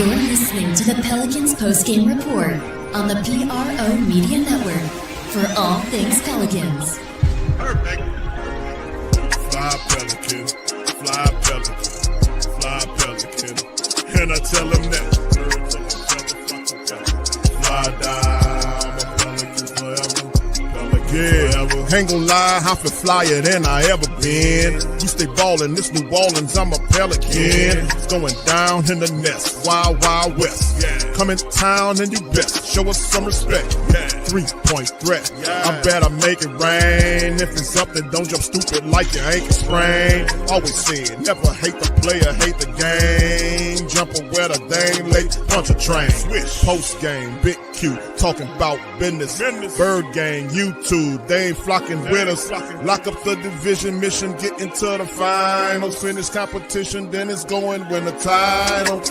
You're listening to the Pelicans Postgame Report on the PRO Media Network for all things Pelicans. Perfect. Fly Pelican, fly Pelican, fly Pelican. And I tell him that. Fly down, I'm a Pelican forever. Pelican forever. Ain't gon' lie, I feel flyer than I ever been. We stay ballin', this New Orleans, I'm a Pelican. It's going down in the nest, wild, wild west. Come in town and you best, show us some respect. 3-point threat, I better make it rain. If it's up, then don't jump stupid like your ankle sprain. Always said, never hate the player, hate the game. Jumper where the dame late, punch a train. Post game, Big Q, talking about business. Bird gang, YouTube, they ain't flocking with us. Lock up the division mission, get into the finals. Finish competition, then it's going win the title.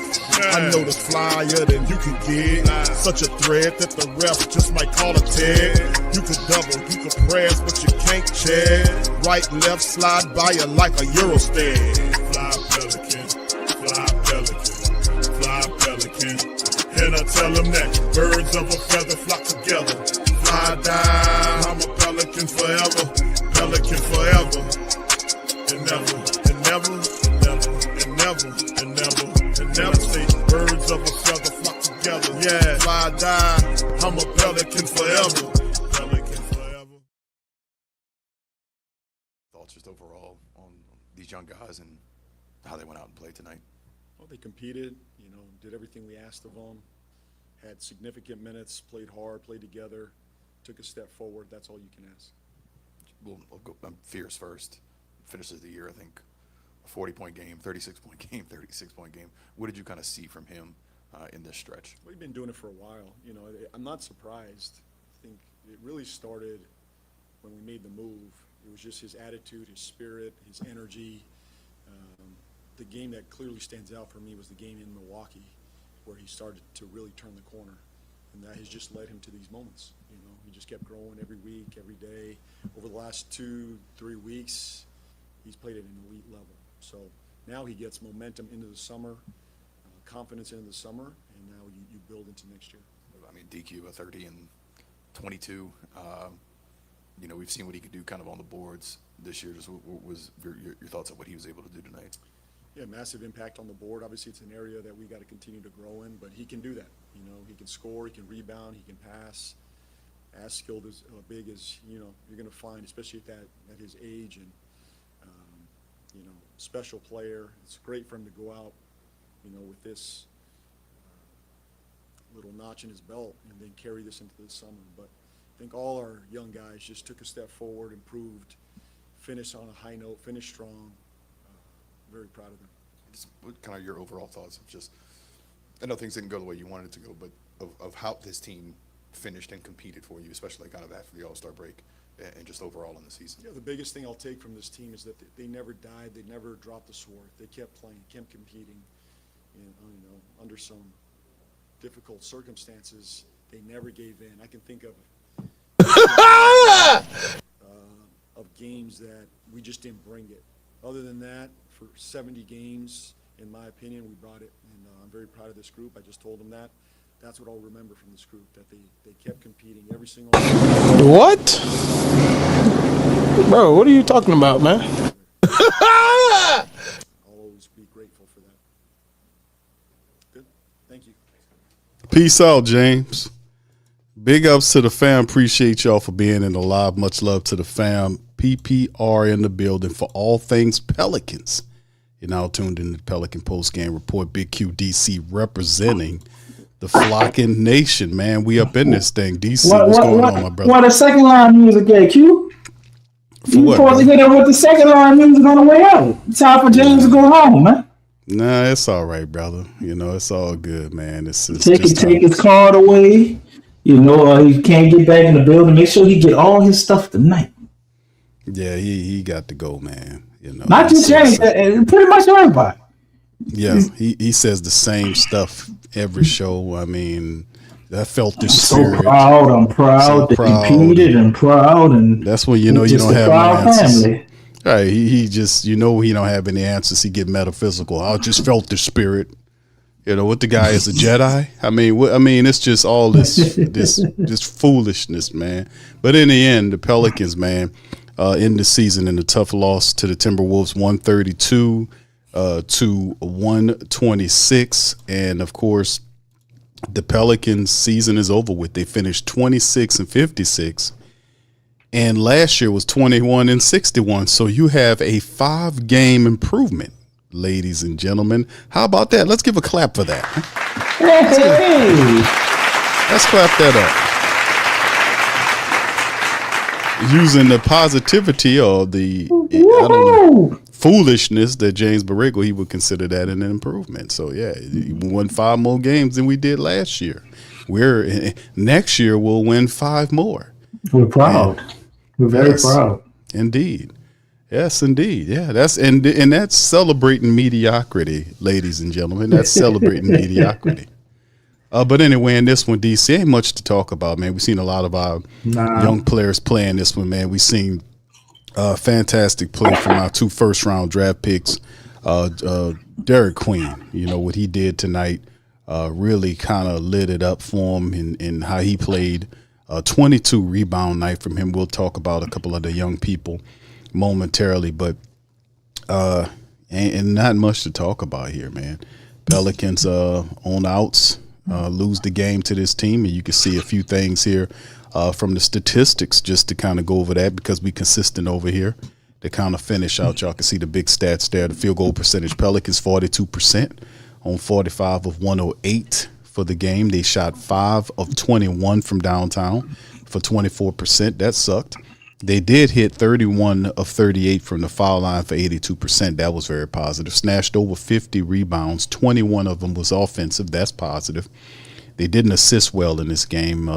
I know this flyer than you can get. Such a threat that the ref just might call a tag. You could double, you could press, but you can't check. Right, left, slide by you like a Eurostag. Fly Pelican, fly Pelican, fly Pelican. And I tell them that birds of a feather flock together. Fly down, I'm a Pelican forever. Pelican forever. And never, and never, and never, and never, and never, and never say birds of a feather flock together. Yeah, fly down, I'm a Pelican forever. Pelican forever. Thoughts just overall on these young guys and how they went out and played tonight? Well, they competed, did everything we asked of them, had significant minutes, played hard, played together, took a step forward. That's all you can ask. Well, I'll go Fierce first. Finishes the year, I think, a 40-point game, 36-point game, 36-point game. What did you kind of see from him in this stretch? We've been doing it for a while. I'm not surprised. I think it really started when we made the move. It was just his attitude, his spirit, his energy. The game that clearly stands out for me was the game in Milwaukee, where he started to really turn the corner. And that has just led him to these moments. He just kept growing every week, every day. Over the last 2-3 weeks, he's played at an elite level. So now he gets momentum into the summer, confidence into the summer, and now you build into next year. I mean, DQ a 30 and 22. We've seen what he could do kind of on the boards this year. Just what was your thoughts on what he was able to do tonight? Yeah, massive impact on the board. Obviously, it's an area that we got to continue to grow in, but he can do that. He can score, he can rebound, he can pass. As skilled as big as you're going to find, especially at his age, and special player. It's great for him to go out, with this little notch in his belt, and then carry this into the summer. But I think all our young guys just took a step forward, improved, finished on a high note, finished strong. Very proud of them. Just what kind of your overall thoughts of just, I know things didn't go the way you wanted it to go, but of how this team finished and competed for you, especially kind of after the All-Star break and just overall in the season? The biggest thing I'll take from this team is that they never died. They never dropped the sword. They kept playing, kept competing. Under some difficult circumstances, they never gave in. I can think of games that we just didn't bring it. Other than that, for 70 games, in my opinion, we brought it, and I'm very proud of this group. I just told them that. That's what I'll remember from this group, that they kept competing every single day. What? Bro, what are you talking about, man? I'll always be grateful for that. Good. Thank you. Peace out, James. Big ups to the fam. Appreciate y'all for being in the live. Much love to the fam. PPR in the building for all things Pelicans. You're now tuned in to the Pelican Postgame Report. Big QDC representing the Flocking Nation, man. We up in this thing. DC, what's going on, my brother? What the second line music at, Q? You supposed to get up with the second line music on the way out. Time for James to go home, man. Nah, it's all right, brother. It's all good, man. It's take his card away. He can't get back in the building. Make sure he get all his stuff tonight. Yeah, he got to go, man. Not just James, pretty much everybody. Yeah, he says the same stuff every show. I mean, I felt this spirit. I'm proud. Competed and proud, and that's when you don't have no answers. Family. Right, he just he don't have any answers. He get metaphysical. I just felt the spirit. You know what the guy is, a Jedi. I mean, it's just all this foolishness, man. But in the end, the Pelicans, man, in the season in a tough loss to the Timberwolves, 132 to 126, and of course, the Pelicans' season is over with. They finished 26-56, and last year was 21-61. So you have a 5-game improvement, ladies and gentlemen. How about that? Let's give a clap for that. Hey. Let's clap that up. Using the positivity or the foolishness that James Borrego, he would consider that an improvement. So yeah, we won 5 more games than we did last year. Next year we'll win 5 more. We're proud. We're very proud. Indeed. Yes, indeed. Yeah, that's celebrating mediocrity, ladies and gentlemen. That's celebrating mediocrity. But anyway, in this one, DC, ain't much to talk about, man. We've seen a lot of our young players playing this one, man. We've seen fantastic play from our 2 first-round draft picks. Derek Queen, you know, what he did tonight really kind of lit it up for him in how he played. 22 rebound night from him. We'll talk about a couple of the young people momentarily, but and not much to talk about here, man. Pelicans on outs lose the game to this team, and you can see a few things here from the statistics just to kind of go over that because we consistent over here to kind of finish out. Y'all can see the big stats there. The field goal percentage, Pelicans 42% on 45 of 108 for the game. They shot 5 of 21 from downtown for 24%. That sucked. They did hit 31 of 38 from the foul line for 82%. That was very positive. Snatched over 50 rebounds. 21 of them was offensive. That's positive. They didn't assist well in this game.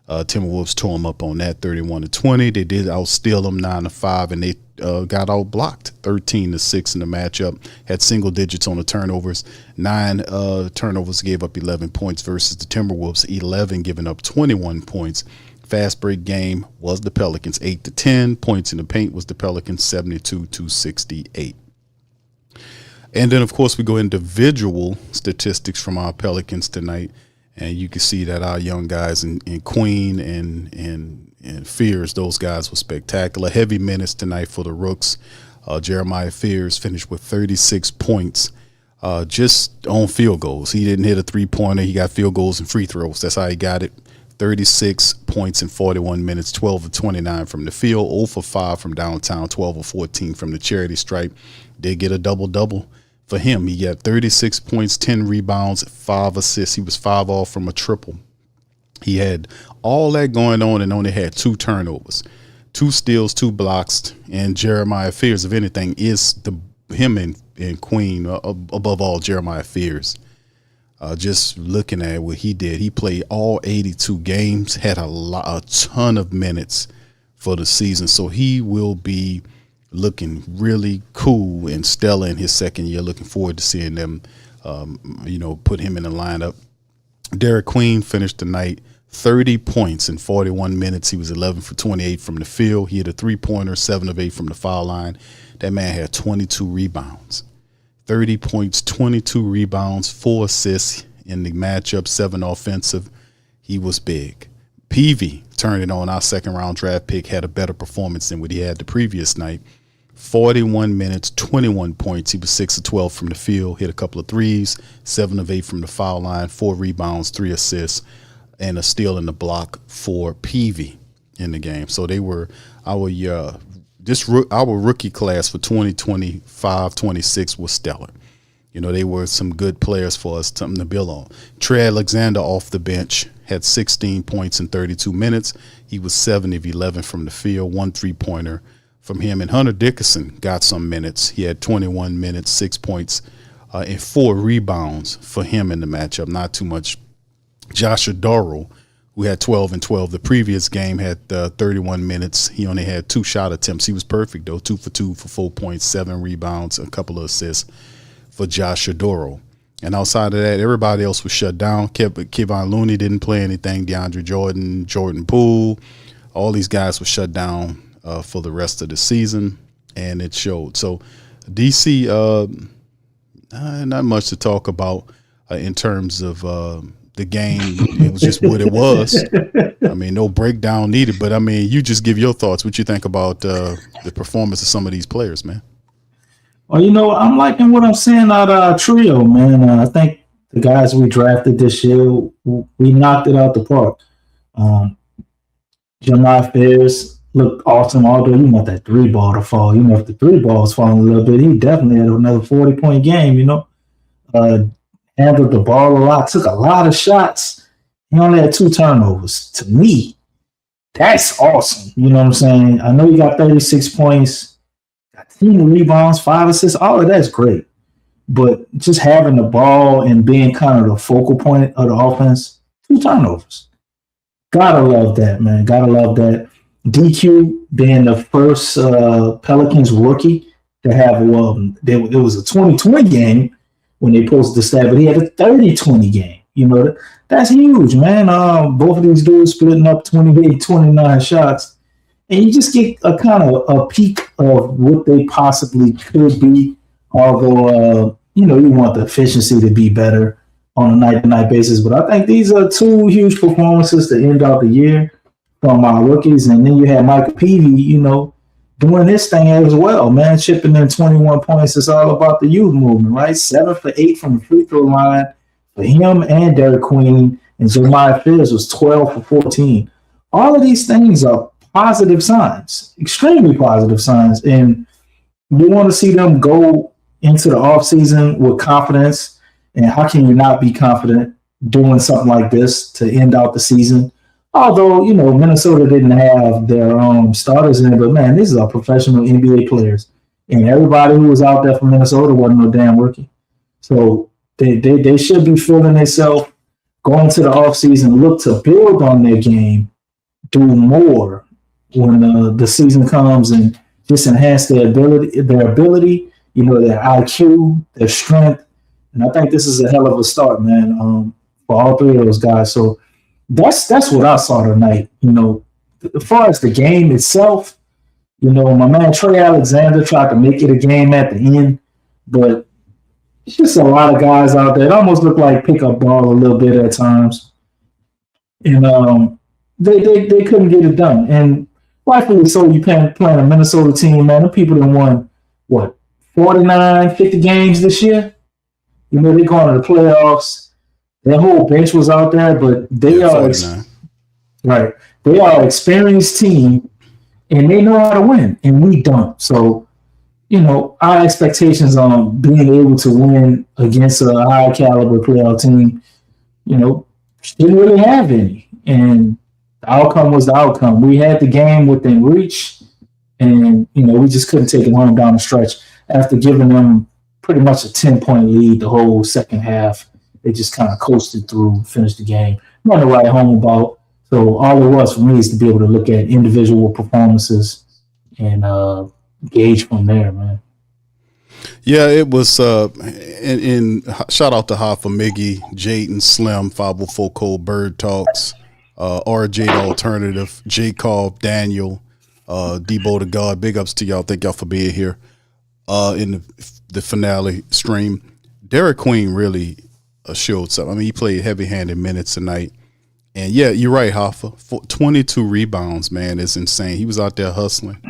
Timberwolves tore them up on that 31-20. They did outsteal them 9-5, and they got outblocked 13-6 in the matchup. Had single digits on the turnovers. 9 turnovers, gave up 11 points versus the Timberwolves 11, giving up 21 points. Fast break game was the Pelicans 8-10. Points in the paint was the Pelicans 72-68. And then, of course, we go individual statistics from our Pelicans tonight. And you can see that our young guys in Queen and Fears, those guys were spectacular. Heavy minutes tonight for the Rooks. Jeremiah Fears finished with 36 points just on field goals. He didn't hit a three-pointer. He got field goals and free throws. That's how he got it. 36 points in 41 minutes, 12 of 29 from the field, 0 for 5 from downtown, 12 of 14 from the charity stripe. Did get a double-double for him. He got 36 points, 10 rebounds, 5 assists. He was 5 off from a triple. He had all that going on and only had 2 turnovers, 2 steals, 2 blocks. And Jeremiah Fears, if anything, is him and Queen, above all, Jeremiah Fears. Just looking at what he did, he played all 82 games, had a ton of minutes for the season. So he will be looking really cool and stellar in his second year. Looking forward to seeing them, put him in the lineup. Derek Queen finished the night 30 points in 41 minutes. He was 11 for 28 from the field. He had a 3-pointer, 7 of 8 from the foul line. That man had 22 rebounds. 30 points, 22 rebounds, 4 assists in the matchup, 7 offensive. He was big. Peavy turned it on. Our second-round draft pick had a better performance than what he had the previous night. 41 minutes, 21 points. He was 6 of 12 from the field, hit a couple of threes, 7 of 8 from the foul line, 4 rebounds, 3 assists, and a steal in the block for Peavy in the game. So they were our rookie class for 2025-26 was stellar. You know, they were some good players for us, something to build on. Trey Alexander off the bench had 16 points in 32 minutes. He was 7 of 11 from the field, 1 3-pointer from him. And Hunter Dickinson got some minutes. He had 21 minutes, 6 points, and 4 rebounds for him in the matchup. Not too much. Josh Adoro, who had 12 and 12 the previous game, had 31 minutes. He only had 2 shot attempts. He was perfect, though, 2 for 2 for 4 points, 7 rebounds, a couple of assists for Josh Adoro. And outside of that, everybody else was shut down. Kevon Looney didn't play anything. DeAndre Jordan, Jordan Poole, all these guys were shut down for the rest of the season, and it showed. So, DC, not much to talk about. in terms of the game. It was just what it was. I mean, no breakdown needed. But I mean, you just give your thoughts. What you think about the performance of some of these players, man? Well, I'm liking what I'm seeing out of our trio, man. I think the guys we drafted this year, we knocked it out the park. Jeremiah Fairs looked awesome, although you want that 3-ball to fall. If the 3-ball was falling a little bit, he definitely had another 40-point game, handled the ball a lot, took a lot of shots. He only had 2 turnovers. To me, that's awesome. You know what I'm saying? I know he got 36 points, got 10 rebounds, 5 assists. All of that's great. But just having the ball and being kind of the focal point of the offense, 2 turnovers. Gotta love that, man. Gotta love that. DQ being the first Pelicans rookie to have, it was a 20-20 game when they posted the stat, but he had a 30-20 game. That's huge, man. Both of these dudes splitting up 28, 29 shots. And you just get a kind of a peek of what they possibly could be. Although, you want the efficiency to be better on a night-to-night basis. But I think these are 2 huge performances to end out the year from our rookies. And then you had Michael Peavy, doing his thing as well, man, chipping in 21 points. It's all about the youth movement, right? 7 for 8 from the free throw line for him and Derek Queen. And Jeremiah Fairs was 12 for 14. All of these things are positive signs, extremely positive signs. And you want to see them go into the offseason with confidence. And how can you not be confident doing something like this to end out the season? Although, Minnesota didn't have their starters in it, but man, these are professional NBA players. And everybody who was out there from Minnesota wasn't no damn rookie. So they should be feeling themselves going to the offseason, look to build on their game, do more when the season comes, and just enhance their ability, their IQ, their strength. And I think this is a hell of a start, man, for all 3 of those guys. So that's what I saw tonight. As far as the game itself, my man Trey Alexander tried to make it a game at the end, but it's just a lot of guys out there. It almost looked like pickup ball a little bit at times. And they couldn't get it done. And rightfully so, you playing a Minnesota team, man. The people that won, 49, 50 games this year? They're going to the playoffs. Their whole bench was out there, but they are right. They are an experienced team, and they know how to win, and we don't. So, our expectations on being able to win against a high caliber playoff team, didn't really have any. And the outcome was the outcome. We had the game within reach, and we just couldn't take it home down the stretch after giving them pretty much a 10-point lead the whole second half. They just kind of coasted through, finished the game. Nothing to write home about. So all it was for me is to be able to look at individual performances and gauge from there, man. Yeah, it was. And shout out to Hoffa, Miggy, Jaden, Slim, 504 Cold Bird Talks, RJ the Alternative, J. Cobb, Daniel, Debo the God. Big ups to y'all. Thank y'all for being here in the finale stream. Derek Queen really showed something. I mean, he played heavy-handed minutes tonight. And, yeah, you're right, Hoffa. 22 rebounds, man, is insane. He was out there hustling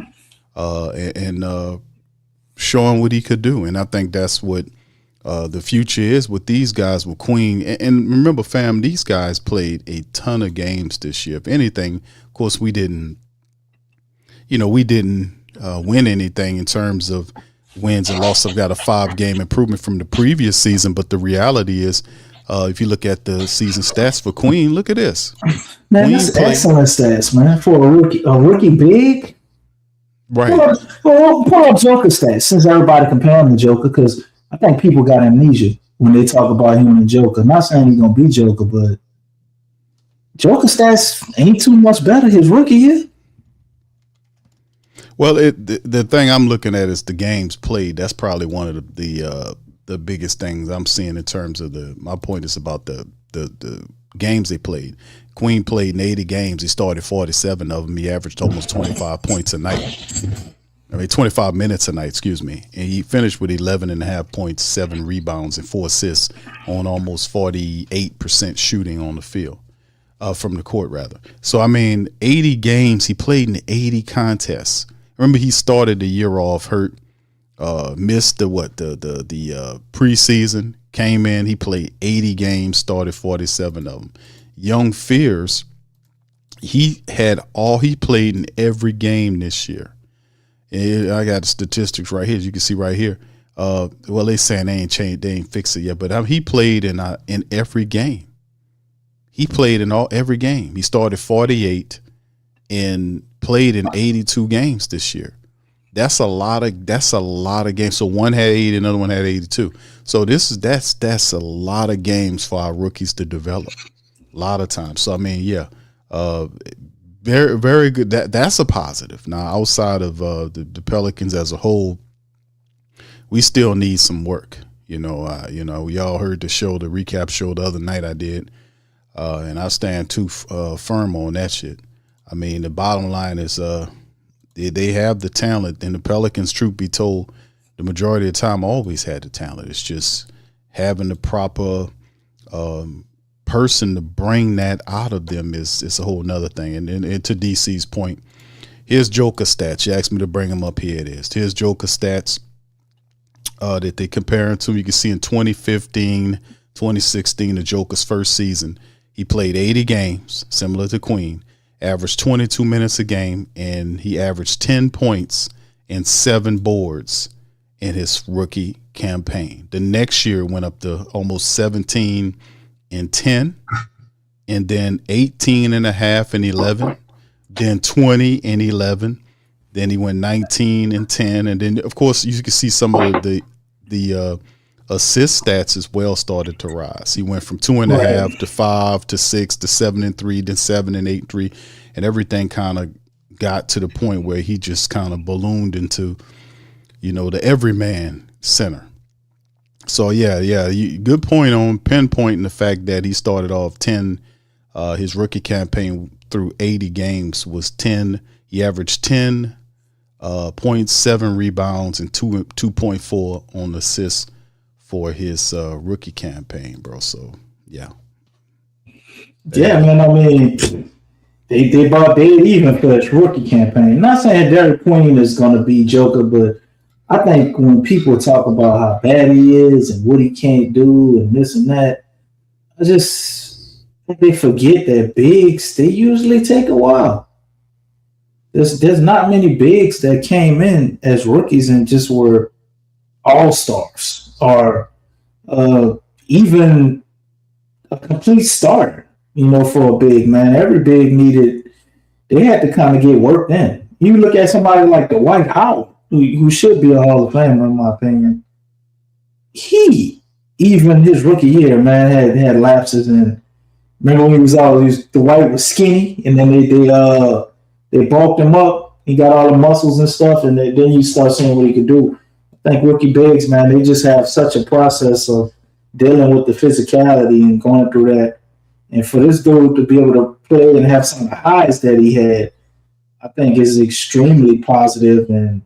and showing what he could do. And I think that's what the future is with these guys, with Queen. And remember, fam, these guys played a ton of games this year. If anything, of course, we didn't win anything in terms of wins and losses. I've got a 5-game improvement from the previous season. But the reality is, if you look at the season stats for Queen, look at this. Man, that's excellent stats, man, for a rookie big. Right. Pull up Joker stats, since everybody comparing the Joker, because I think people got amnesia when they talk about him and Joker. I'm not saying he's going to be Joker, but Joker stats ain't too much better his rookie year. Well, the thing I'm looking at is the games played. That's probably one of the biggest things I'm seeing in terms of my point is about the games they played. Queen played in 80 games. He started 47 of them. He averaged almost 25 points a night. 25 minutes a night, excuse me. And he finished with 11.5 points, 7 rebounds, and 4 assists on almost 48% shooting on the field, from the court, rather. So, 80 games. He played in 80 contests. Remember, he started the year off hurt, missed the preseason, came in, he played 80 games, started 47 of them. Young Fears, he played in every game this year. And I got the statistics right here, as you can see right here. Well, they saying they ain't changed, they ain't fixed it yet, but he played in every game. He played in every game. He started 48 and played in 82 games this year. That's a lot of games. So one had 80, another one had 82. So that's a lot of games for our rookies to develop. A lot of times. So very, very good. That's a positive. Now, outside of the Pelicans as a whole, we still need some work. We all heard the recap show the other night I did, and I stand too firm on that shit. The bottom line is they have the talent, and the Pelicans, truth be told, the majority of the time always had the talent. It's just having the proper person to bring that out of them is a whole nother thing. And to DC's point, here's Joker stats. You asked me to bring them up. Here it is. Here's Joker stats that they comparing to. You can see in 2015, 2016, the Joker's first season, he played 80 games, similar to Queen, averaged 22 minutes a game, and he averaged 10 points and 7 boards in his rookie campaign. The next year went up to almost 17 and 10, and then 18 and a half and 11, then 20 and 11, then he went 19 and 10, and then of course you can see some of the assist stats as well started to rise. He went from 2.5 to 5 to 6 to 7 and 3, then 7 and 8 3, and everything kind of got to the point where he just kind of ballooned into, the everyman center. So good point on pinpointing the fact that he started off 10. His rookie campaign through 80 games was 10. He averaged 10 points, 7 rebounds, and 2.4 on assists for his rookie campaign, bro. So yeah, man. They even for his rookie campaign. Not saying Derek Queen is going to be Joker, but I think when people talk about how bad he is and what he can't do and this and that, I just think they forget that bigs, they usually take a while. There's not many bigs that came in as rookies and just were all-stars or even a complete starter, for a big, man. Every big they had to kind of get worked in. You look at somebody like Dwight Howard, who should be a Hall of Famer, in my opinion. Even his rookie year, man, had lapses. And remember when Dwight was skinny, and then they bulked him up. He got all the muscles and stuff, and then you start seeing what he could do. I think rookie bigs, man, they just have such a process of dealing with the physicality and going through that. And for this dude to be able to play and have some of the highs that he had, I think is extremely positive. And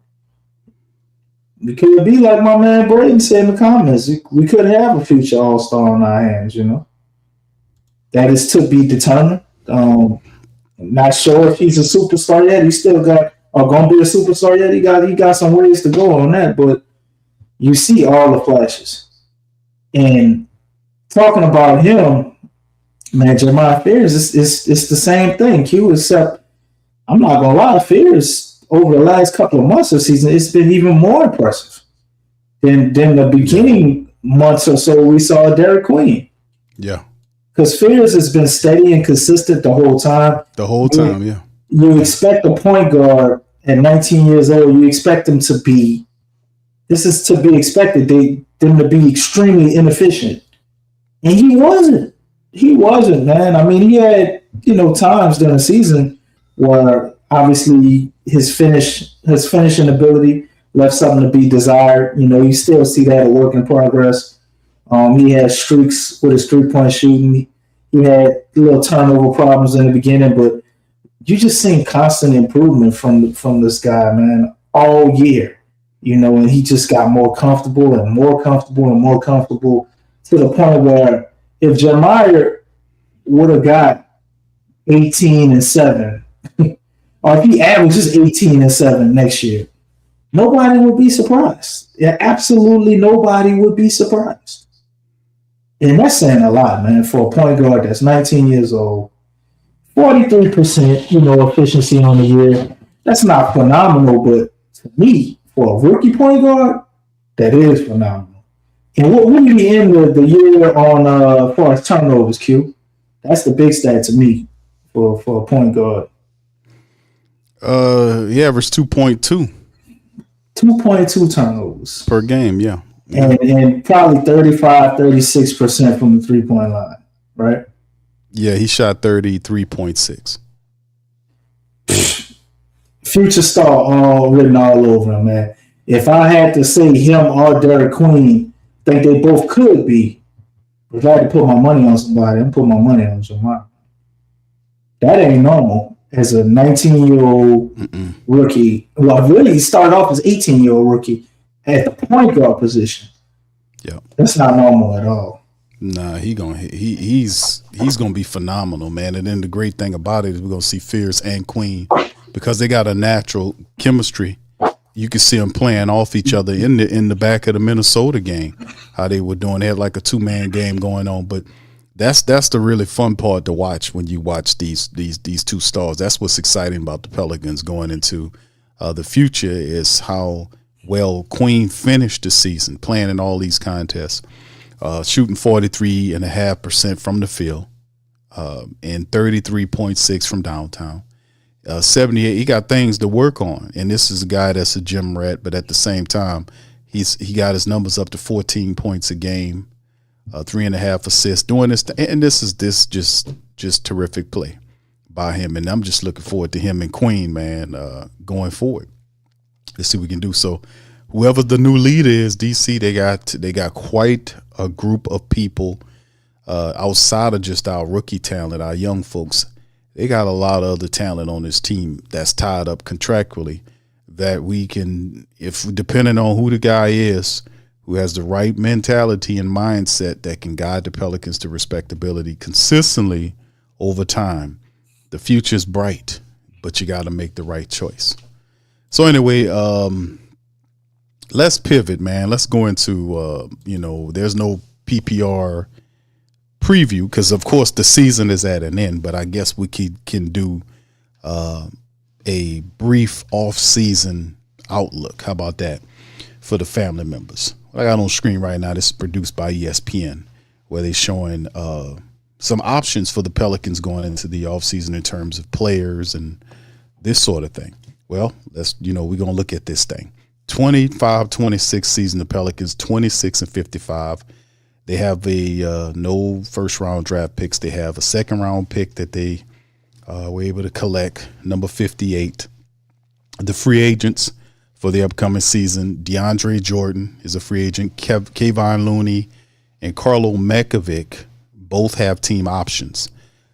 we could be like my man Braden said in the comments. We could have a future all-star on our hands, That is to be determined. Not sure if he's a superstar yet. He still got going to be a superstar yet. He got some ways to go on that, but you see all the flashes. And talking about him, man, Jeremiah Fears, it's the same thing, Q, except I'm not going to lie, Fears over the last couple of months of the season, it's been even more impressive than the beginning months or so we saw Derek Queen. Yeah. Because Fears has been steady and consistent the whole time. Yeah. You expect a point guard at 19 years old, you expect them to be, this is to be expected, them to be extremely inefficient. And he wasn't. He wasn't, man. He had, times during the season where obviously his finishing ability left something to be desired. You still see that a work in progress. He had streaks with his 3-point shooting. He had little turnover problems in the beginning, but you just seen constant improvement from this guy, man. all year, and he just got more comfortable and more comfortable and more comfortable to the point where if Jeremiah would have got 18-7, or if he averages 18-7 next year, nobody would be surprised. Yeah, absolutely nobody would be surprised. And that's saying a lot, man, for a point guard that's 19 years old, 43%, efficiency on the year. That's not phenomenal, but to me, for a rookie point guard, that is phenomenal. And what would be in the year on as far as turnovers, Q? That's the big stat to me for a point guard. He averaged 2.2. 2.2 turnovers per game, yeah. And probably 35-36% from the 3-point line, right? Yeah, he shot 33.6. Future star all written all over him, man. If I had to say him or Derek Queen, I think they both could be. If I had to put my money on somebody, I'm putting my money on Jamal. That ain't normal. As a 19-year-old rookie, well, really he started off as 18-year-old rookie at the point guard position. Yeah, that's not normal at all. Nah, he's gonna be phenomenal, man. And then the great thing about it is we're gonna see Fierce and Queen because they got a natural chemistry. You can see them playing off each other in the back of the Minnesota game. How they were doing, they had like a 2-man game going on, but. That's the really fun part to watch when you watch these two stars. That's what's exciting about the Pelicans going into the future is how well Queen finished the season playing in all these contests, shooting 43.5% from the field and 33.6 from downtown. 78. He got things to work on, and this is a guy that's a gym rat, but at the same time, he got his numbers up to 14 points a game. 3.5 assists doing this, and this is just terrific play by him, and I'm just looking forward to him and Queen, man, going forward. Let's see what we can do. So, whoever the new leader is, DC, they got quite a group of people outside of just our rookie talent, our young folks. They got a lot of other talent on this team that's tied up contractually that we can, if depending on who the guy is. Who has the right mentality and mindset that can guide the Pelicans to respectability consistently over time. The future's bright, but you got to make the right choice. So anyway, let's pivot, man. Let's go into, there's no PPR preview because, of course, the season is at an end, but I guess we can do a brief off-season outlook. How about that for the family members? What I got on screen right now, this is produced by ESPN, where they're showing some options for the Pelicans going into the offseason in terms of players and this sort of thing. Well, we're going to look at this thing. 25-26 season, the Pelicans, 26-55. They have no first-round draft picks. They have a second-round pick that they were able to collect, number 58. The free agents for the upcoming season, DeAndre Jordan is a free agent. Kevon Looney and Carlo Mekovic both have team options.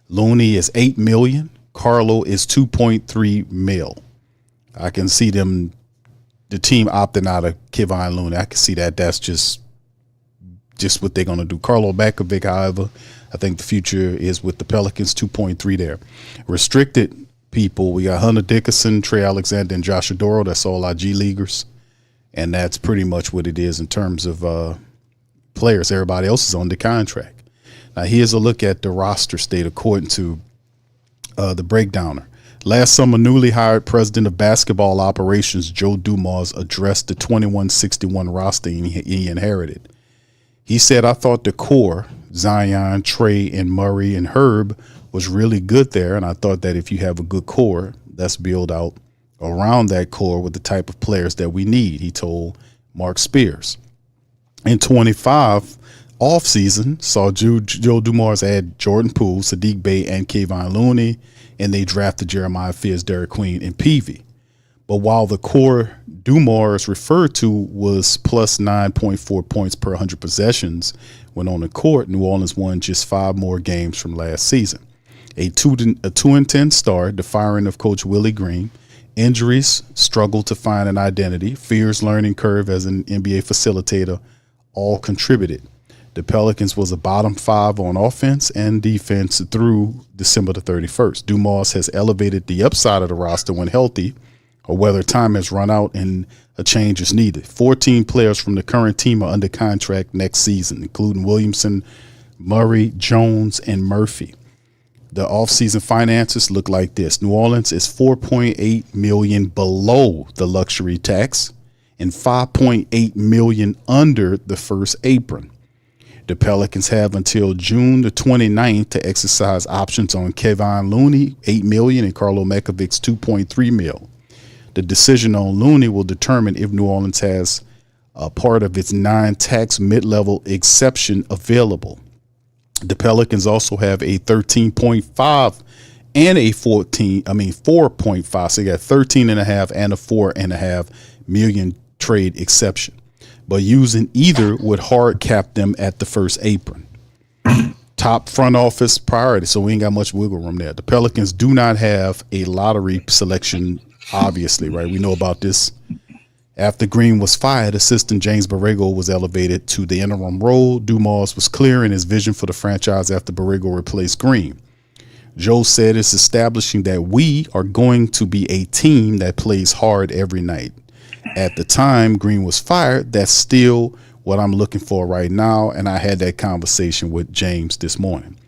Looney is $8 million. Carlo is $2.3 million. I can see the team opting out of Kevon Looney. I can see that. That's just what they're going to do. Carlo Mekovic, however, I think the future is with the Pelicans, 2.3 there. Restricted people, we got Hunter Dickinson, Trey Alexander, and Josh Adoro. That's all our G Leaguers. And that's pretty much what it is in terms of players. Everybody else is on the contract. Now, here's a look at the roster state according to the breakdowner. Last summer, newly hired president of basketball operations, Joe Dumars, addressed the 2161 roster he inherited. He said, I thought the core, Zion, Trey, and Murray, and Herb, was really good there, and I thought that if you have a good core, let's build out around that core with the type of players that we need, he told Mark Spears. In 25 offseason, saw Joe Dumars add Jordan Poole, Sadiq Bey, and Kevon Looney, and they drafted Jeremiah Fierce, Derek Queen, and Peavy. But while the core Dumars referred to was plus 9.4 points per 100 possessions when on the court, New Orleans won just 5 more games from last season. A 2-10 start, the firing of Coach Willie Green, Injuries, struggle to find an identity, fears learning curve as an NBA facilitator, all contributed. The Pelicans was a bottom 5 on offense and defense through December the 31st. Dumas has elevated the upside of the roster when healthy, or whether time has run out and a change is needed. 14 players from the current team are under contract next season, including Williamson, Murray, Jones, and Murphy. The offseason finances look like this. New Orleans is $4.8 million below the luxury tax and $5.8 million under the first apron. The Pelicans have until June the 29th to exercise options on Kevon Looney, $8 million, and Carlo Mekovic's $2.3 million. The decision on Looney will determine if New Orleans has a part of its non-tax mid-level exception available. The Pelicans also have a 13.5 and a 4.5. So you got 13.5 and a 4.5 million trade exception. But using either would hard cap them at the first apron. Top front office priority. So we ain't got much wiggle room there. The Pelicans do not have a lottery selection, obviously, right? We know about this. After Green was fired, assistant James Borrego was elevated to the interim role. Dumas was clear in his vision for the franchise after Borrego replaced Green. Joe said it's establishing that we are going to be a team that plays hard every night. At the time Green was fired, that's still what I'm looking for right now, and I had that conversation with James this morning.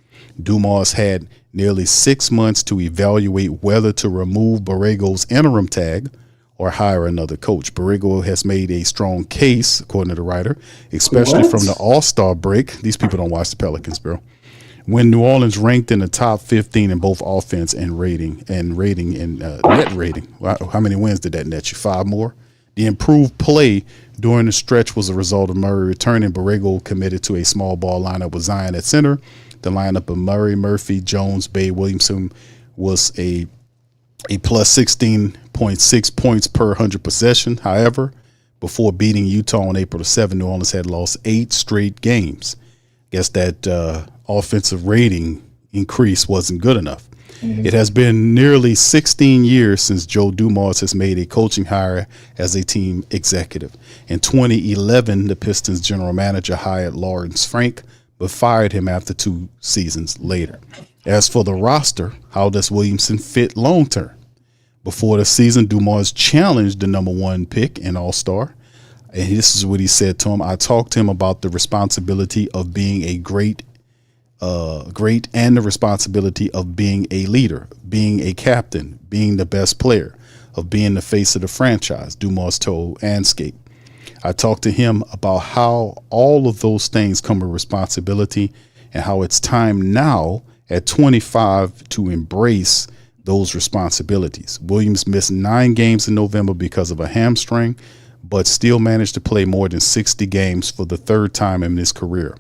Dumas had nearly 6 months to evaluate whether to remove Borrego's interim tag or hire another coach. Borrego has made a strong case, according to the writer, especially from the All-Star break. These people don't watch the Pelicans, bro. When New Orleans ranked in the top 15 in both offense and net rating. How many wins did that net you? 5 more? The improved play during the stretch was a result of Murray returning. Borrego committed to a small ball lineup with Zion at center. The lineup of Murray, Murphy, Jones, Bay, Williamson was a plus 16.6 points per 100 possession. However, before beating Utah on April the 7th, New Orleans had lost 8 straight games. Guess that offensive rating increase wasn't good enough. It has been nearly 16 years since Joe Dumas has made a coaching hire as a team executive. In 2011, the Pistons general manager hired Lawrence Frank, but fired him after 2 seasons later. As for the roster, how does Williamson fit long term? Before the season, Dumas challenged the number 1 pick in All-Star. And this is what he said to him. I talked to him about the responsibility of being a great and the responsibility of being a leader, being a captain, being the best player, of being the face of the franchise, Dumas told Anscape. I talked to him about how all of those things come with responsibility and how it's time now at 25 to embrace those responsibilities. Williams missed 9 games in November because of a hamstring, but still managed to play more than 60 games for the 3rd time in his career.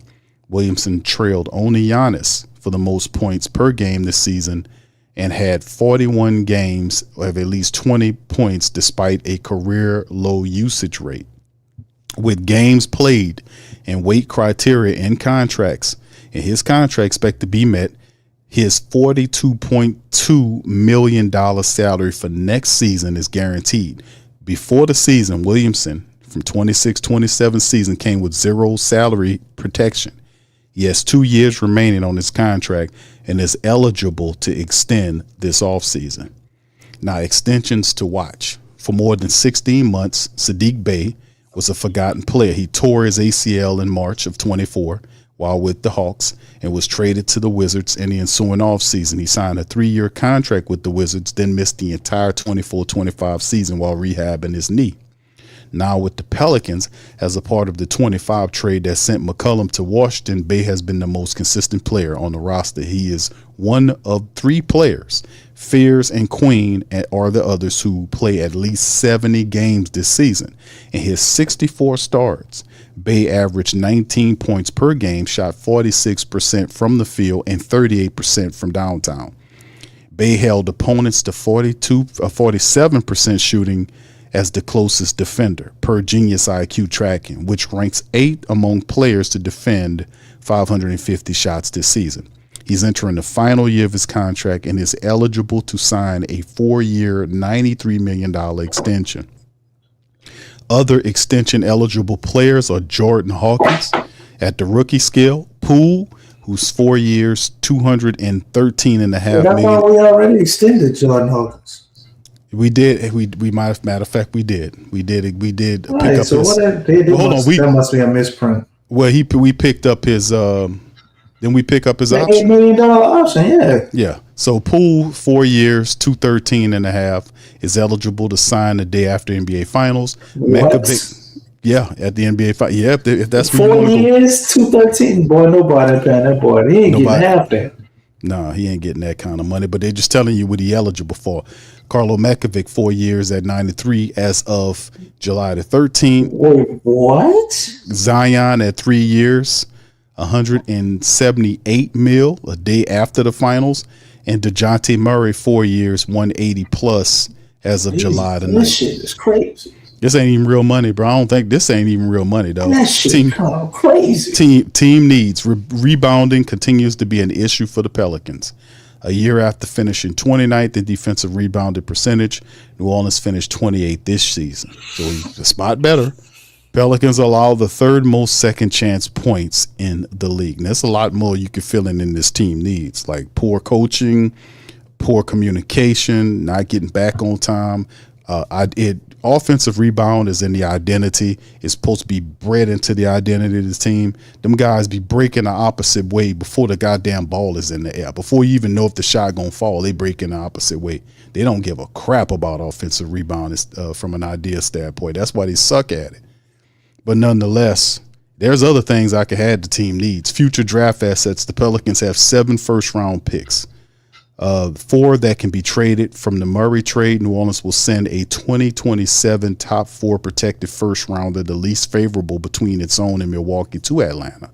Williamson trailed only Giannis for the most points per game this season and had 41 games of at least 20 points despite a career low usage rate. With games played and weight criteria in contracts, and his contract expected to be met, his $42.2 million salary for next season is guaranteed. Before the season, Williamson from 26-27 season came with 0 salary protection. He has 2 years remaining on his contract and is eligible to extend this offseason. Now, extensions to watch. For more than 16 months, Saddiq Bey was a forgotten player. He tore his ACL in March of 24 while with the Hawks and was traded to the Wizards in the ensuing offseason. He signed a 3-year contract with the Wizards, then missed the entire 24-25 season while rehabbing his knee. Now with the Pelicans, as a part of the 25 trade that sent McCollum to Washington, Bey has been the most consistent player on the roster. He is one of 3 players, Fears and Queen are the others, who play at least 70 games this season. In his 64 starts, Bey averaged 19 points per game, shot 46% from the field and 38% from downtown. Bey held opponents to 47% shooting as the closest defender per Genius IQ tracking, which ranks 8th among players to defend 550 shots this season. He's entering the final year of his contract and is eligible to sign a 4-year, $93 million extension. Other extension eligible players are Jordan Hawkins at the rookie scale, Poole, who's 4 years, $213.5 That's why million. we already extended Jordan Hawkins. We did. We might. Matter of fact, we did. We did pick Right, up so his. hold on, that must be a misprint. Well, we picked up his. Then we pick up his The $8 option. million option, yeah. Yeah. So Poole, 4 years, $213.5 is eligible to sign the day after NBA Finals. What? Yeah, at the NBA Finals. Yeah, if that's what 4 you want to go. years, 213. Boy, nobody paying that boy. He ain't getting half that. Nah, he ain't getting that kind of money, but they're just telling you what he eligible for. Carlo Makovic, 4 years at 93 as of July the 13th. Wait, what? Zion at 3 years, $178 million a day after the finals. And DeJounte Murray, 4 years, 180 plus as of July the 9th. This shit is crazy. This ain't even real money, bro. I don't think this ain't even real money, though. That shit crazy. Team needs. Rebounding continues to be an issue for the Pelicans. A year after finishing 29th in defensive rebounding percentage, New Orleans finished 28th this season. So he's a spot better. Pelicans allow the third most second chance points in the league. And there's a lot more you can fill in this team needs, like poor coaching, poor communication, not getting back on time. Offensive rebound is in the identity. It's supposed to be bred into the identity of the team. Them guys be breaking the opposite way before the goddamn ball is in the air. Before you even know if the shot gonna fall, they break in the opposite way. They don't give a crap about offensive rebound from an idea standpoint. That's why they suck at it. But nonetheless, there's other things I could add the team needs. Future draft assets. The Pelicans have 7 first-round picks. 4 that can be traded. From the Murray trade, New Orleans will send a 2027 top 4 protected first rounder, the least favorable between its own and Milwaukee, to Atlanta.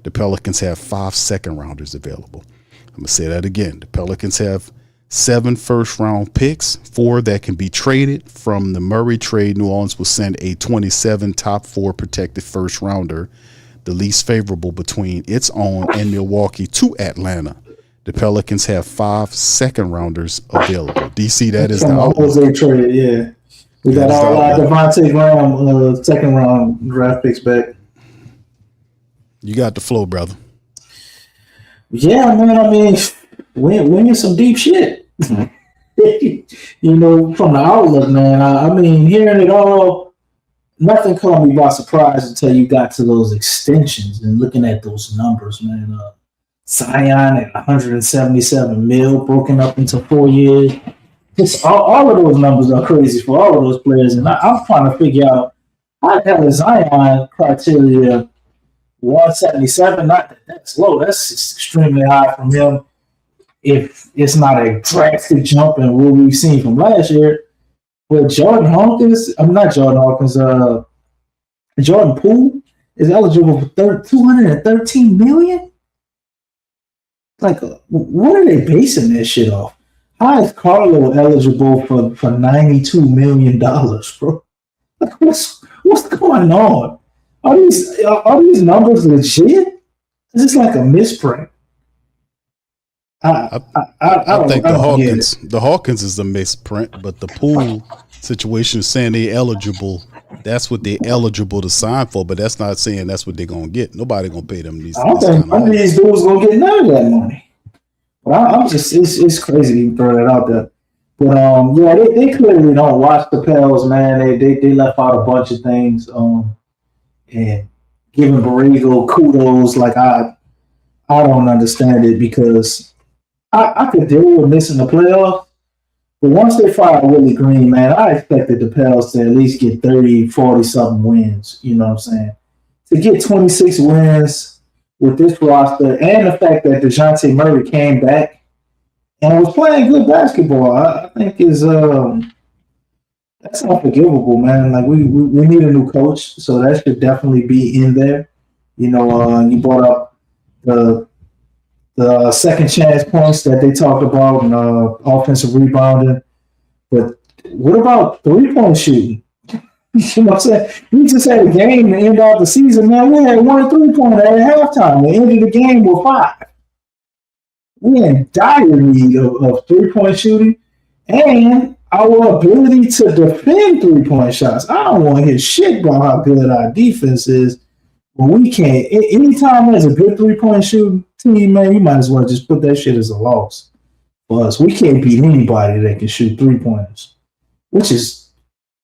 The Pelicans have 5 second rounders available. I'm going to say that again. The Pelicans have 7 first round picks, 4 that can be traded. From the Murray trade, New Orleans will send a 27 top 4 protected first rounder, the least favorable between its own and Milwaukee, to Atlanta. The Pelicans have 5 second rounders available. DC, that is the Jose trade, yeah. We got all our Devontae Graham second round draft picks back. You got the flow, brother. Yeah, man. I mean, winning some deep shit. You know, from the outlook, man. I mean, hearing it all, nothing caught me by surprise until you got to those extensions and looking at those numbers, man. Zion at 177 mil, broken up into 4 years. Just all of those numbers are crazy for all of those players. And I'm trying to figure out how the hell is Zion criteria 177? Not that that's low. That's extremely high from him. If it's not a drastic jump in what we've seen from last year. But Jordan Poole is eligible for $213 million? Like, what are they basing this shit off? How is Carlo eligible for $92 million, bro? Like, what's going on? Are these numbers legit? Is this like a misprint? I think the Hawkins is a misprint, but the Poole situation is saying they're eligible. That's what they're eligible to sign for, but that's not saying that's what they're gonna get. Nobody gonna pay them these. I don't think these dudes gonna get none of that money. But I'm just it's crazy to throw that out there. But yeah, they clearly don't watch the Pels, man. They left out a bunch of things. And giving Borrego kudos, like I don't understand it, because I could deal with missing the playoffs. But once they fired Willie Green, man, I expected the Pels to at least get 30, 40-something wins. You know what I'm saying? To get 26 wins with this roster, and the fact that DeJounte Murray came back and was playing good basketball, I think is that's unforgivable, man. Like, we need a new coach, so that should definitely be in there. You know, you brought up the second chance points that they talked about and offensive rebounding. But what about 3-point shooting? You know what I'm saying? We just had a game to end out the season, man. We had 1 3-pointer at halftime. We ended the game with 5. we're in dire need of 3-point shooting and our ability to defend 3-point shots. I don't want to hear shit about how good our defense is. But we can't. Anytime there's a good 3-point shooting team, man, you might as well just put that shit as a loss for us. We can't beat anybody that can shoot 3-pointers, which is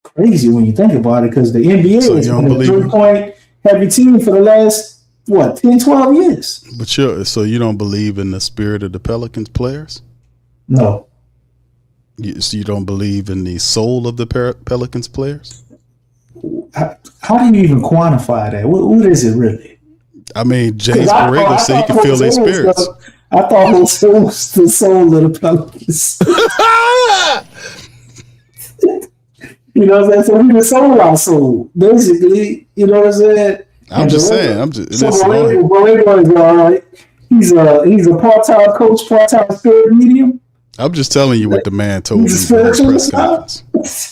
crazy when you think about it, because the NBA has been a 3-point heavy team for the last, 10, 12 years. But so you don't believe in the spirit of the Pelicans players? No. So you don't believe in the soul of the Pelicans players? How do you even quantify that? What is it really? I mean, James Borrego said he can feel their spirits. I thought it was the soul of the Pelicans. You know what I'm saying? So we just sold our soul, basically. You know what I'm saying? I'm just saying. Borrego is all right. He's a part-time coach, part-time spirit medium. I'm just telling you what the man told me in the press conference.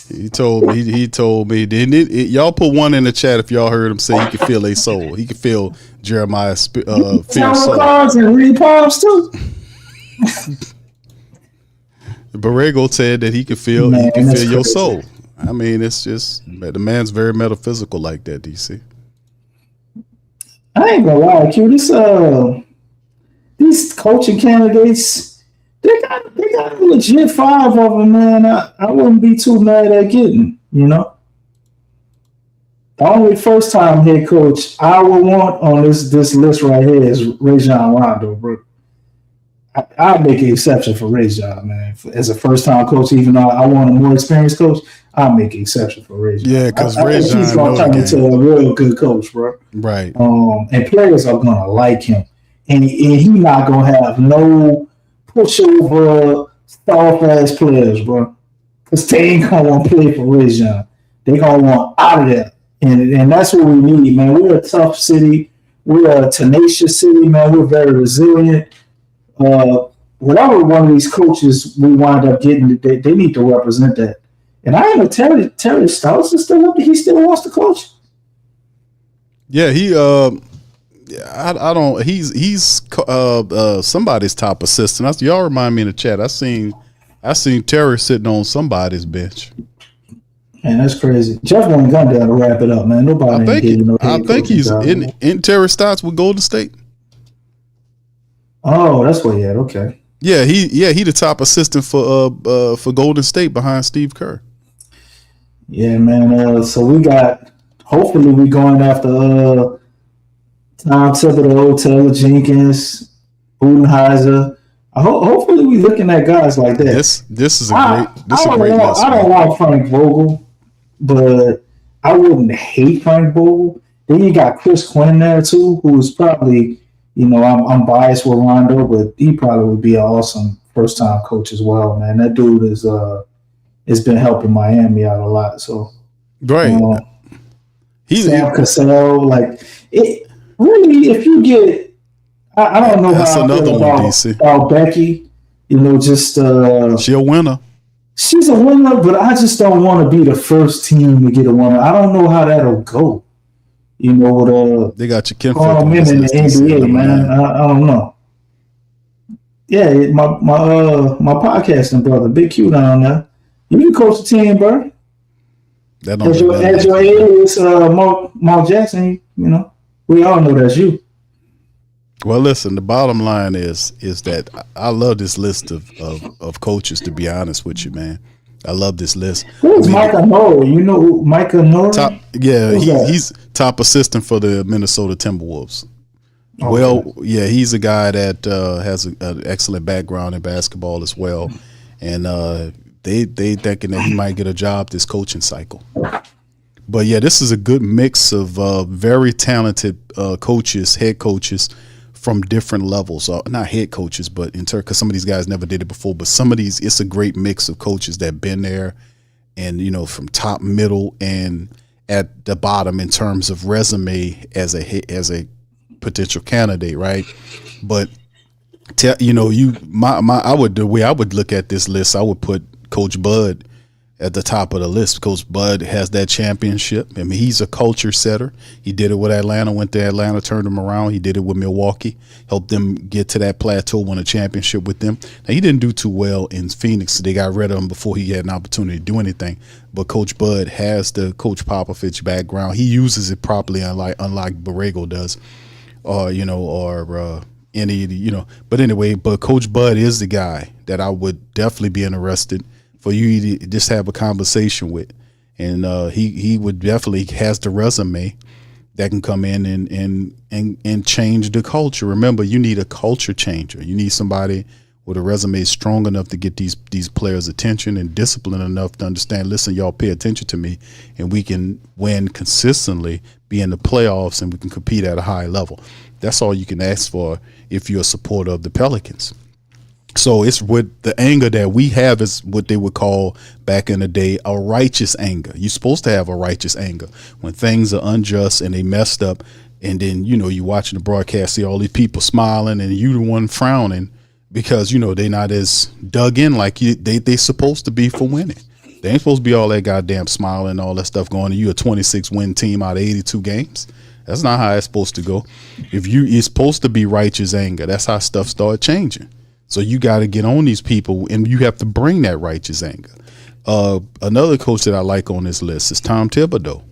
He told me. Y'all put one in the chat if y'all heard him say he could feel a soul. He could feel Jeremiah's feel soul. Cards and read palms too. Borrego said that he could feel your soul. I mean, it's just the man's very metaphysical like that. DC. I ain't gonna lie, Q. These coaching candidates, they got a legit 5 of them, man. I wouldn't be too mad at getting, you know. The only first time head coach I would want on this list right here is Rajon Rondo, bro. I'll make an exception for Rajon, man. As a first time coach, even though I want a more experienced coach, I'll make an exception for Rajon. Yeah, because Rajon he's gonna turn into a real good coach, bro. Right. And players are gonna like him, and he not gonna have no pushover, soft ass players, bro. Because they ain't gonna want to play for Rajon. They gonna want out of there, and that's what we need, man. We're a tough city. We're a tenacious city, man. We're very resilient. Whatever one of these coaches we wind up getting, they need to represent that. And I know Terry Stotts is still up there. He still wants to coach. Yeah, I don't. He's somebody's top assistant. Y'all remind me in the chat. I seen Terry sitting on somebody's bench. Man, that's crazy. Jeff went gun down to wrap it up, man. Nobody. I think he's in Terry Stotts with Golden State. Oh, that's what he had. Okay. Yeah, he the top assistant for Golden State behind Steve Kerr. Yeah, man. So we got. Hopefully, we going after Tom Thibodeau, Taylor Jenkins, Budenholzer. Hopefully, we looking at guys like that. This is a great list. I don't want Frank Vogel, but I wouldn't hate Frank Vogel. Then you got Chris Quinn there too, who's probably. You know, I'm biased with Rondo, but he probably would be an awesome first-time coach as well, man. That dude has been helping Miami out a lot. So, right, Sam Cassell, like it. Really, if you get, I don't know that's how another one, DC. About Becky, you know, just she's a winner. She's a winner, but I just don't want to be the first team to get a winner. I don't know how that'll go. You know, they got your Kim in the NBA, man. I don't know. Yeah, my podcasting brother, Big Q down there. You can coach the team, bro. That don't as your alias, Mark Jackson. You know, we all know that's you. Well, listen. The bottom line is that I love this list of coaches. To be honest with you, man. I love this list. Who's Micah Nori? You know who Micah Nori? He's top assistant for the Minnesota Timberwolves. Okay. Well, yeah, he's a guy that has an excellent background in basketball as well, and they thinking that he might get a job this coaching cycle. But yeah, this is a good mix of very talented coaches, head coaches from different levels. Not head coaches, but because some of these guys never did it before. But some of these, it's a great mix of coaches that been there, and you know, from top, middle, and at the bottom in terms of resume as a potential candidate, right? But the way I would look at this list, I would put Coach Bud at the top of the list. Coach Bud has that championship. I mean, he's a culture setter. He did it with Atlanta, went to Atlanta, turned them around. He did it with Milwaukee, helped them get to that plateau, won a championship with them. Now, he didn't do too well in Phoenix. They got rid of him before he had an opportunity to do anything. But Coach Bud has the Coach Popovich background. He uses it properly, unlike Borrego does, But anyway, but Coach Bud is the guy that I would definitely be interested for you to just have a conversation with. And he would definitely has the resume that can come in and change the culture. Remember, you need a culture changer. You need somebody with a resume strong enough to get these players' attention and disciplined enough to understand, listen, y'all pay attention to me, and we can win consistently, be in the playoffs, and we can compete at a high level. That's all you can ask for if you're a supporter of the Pelicans. So it's with the anger that we have is what they would call back in the day a righteous anger. You're supposed to have a righteous anger when things are unjust and they messed up, and then you watching the broadcast, see all these people smiling and you the one frowning because they're not as dug in like they supposed to be for winning. They ain't supposed to be all that goddamn smiling and all that stuff going on. You a 26 win team out of 82 games. That's not how it's supposed to go. It's supposed to be righteous anger. That's how stuff started changing. So you got to get on these people, and you have to bring that righteous anger. Another coach that I like on this list is Tom Thibodeau.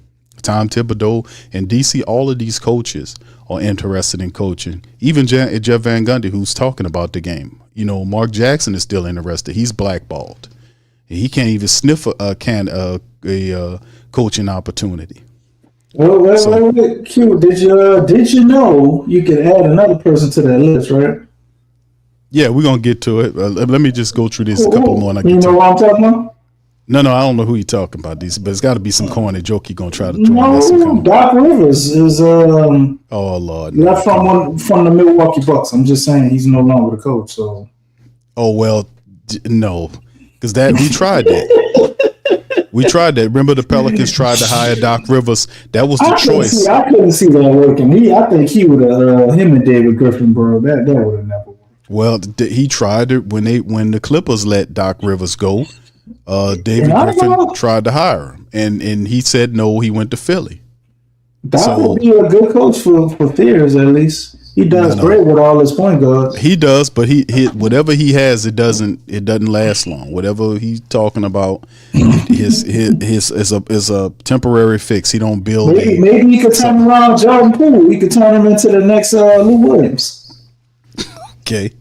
Tom Thibodeau and DC, all of these coaches are interested in coaching. Even Jeff Van Gundy, who's talking about the game. Mark Jackson is still interested. He's blackballed. He can't even sniff a coaching opportunity. Wait, Q, did you know you could add another person to that list, right? Yeah, we're gonna get to it. Let me just go through this a couple more. You know what I'm talking about? No, I don't know who you're talking about, DC, but it's got to be some corny joke you're gonna try to throw. No, Doc Rivers is oh Lord, not from the Milwaukee Bucks. I'm just saying he's no longer the coach. So. Oh well, no, because we tried that. We tried that. Remember, the Pelicans tried to hire Doc Rivers. That was the choice. I couldn't see that working. I think he would have him and David Griffin, bro. That would have never worked. Well, he tried it when the Clippers let Doc Rivers go. David Griffin tried to hire him, and he said no. He went to Philly. Doc would be a good coach for Fears, at least. He does great with all his point guards. He does, but he whatever he has, it doesn't last long. Whatever he's talking about, is a temporary fix. He don't build. Maybe he could turn around Jordan Poole. He could turn him into the next Lou Williams. Okay,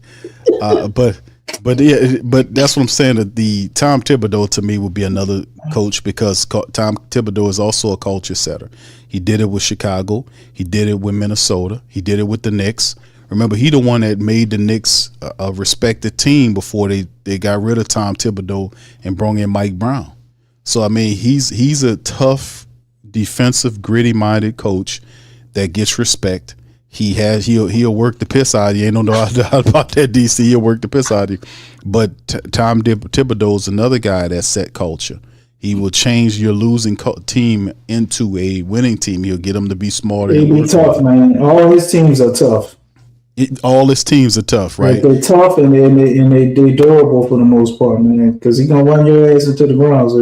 but that's what I'm saying. That the Tom Thibodeau to me would be another coach because Tom Thibodeau is also a culture setter. He did it with Chicago. He did it with Minnesota. He did it with the Knicks. Remember, he the one that made the Knicks a respected team before they got rid of Tom Thibodeau and brought in Mike Brown. So I mean, he's a tough, defensive, gritty-minded coach that gets respect. He'll work the piss out of you. Ain't no doubt about that, DC. He'll work the piss out of you. But Tom Thibodeau is another guy that set culture. He will change your losing team into a winning team. He'll get them to be smarter. He'll be tough, man. All his teams are tough. All his teams are tough, right? They're tough and they're durable for the most part, man. Because he's gonna run your ass into the ground. So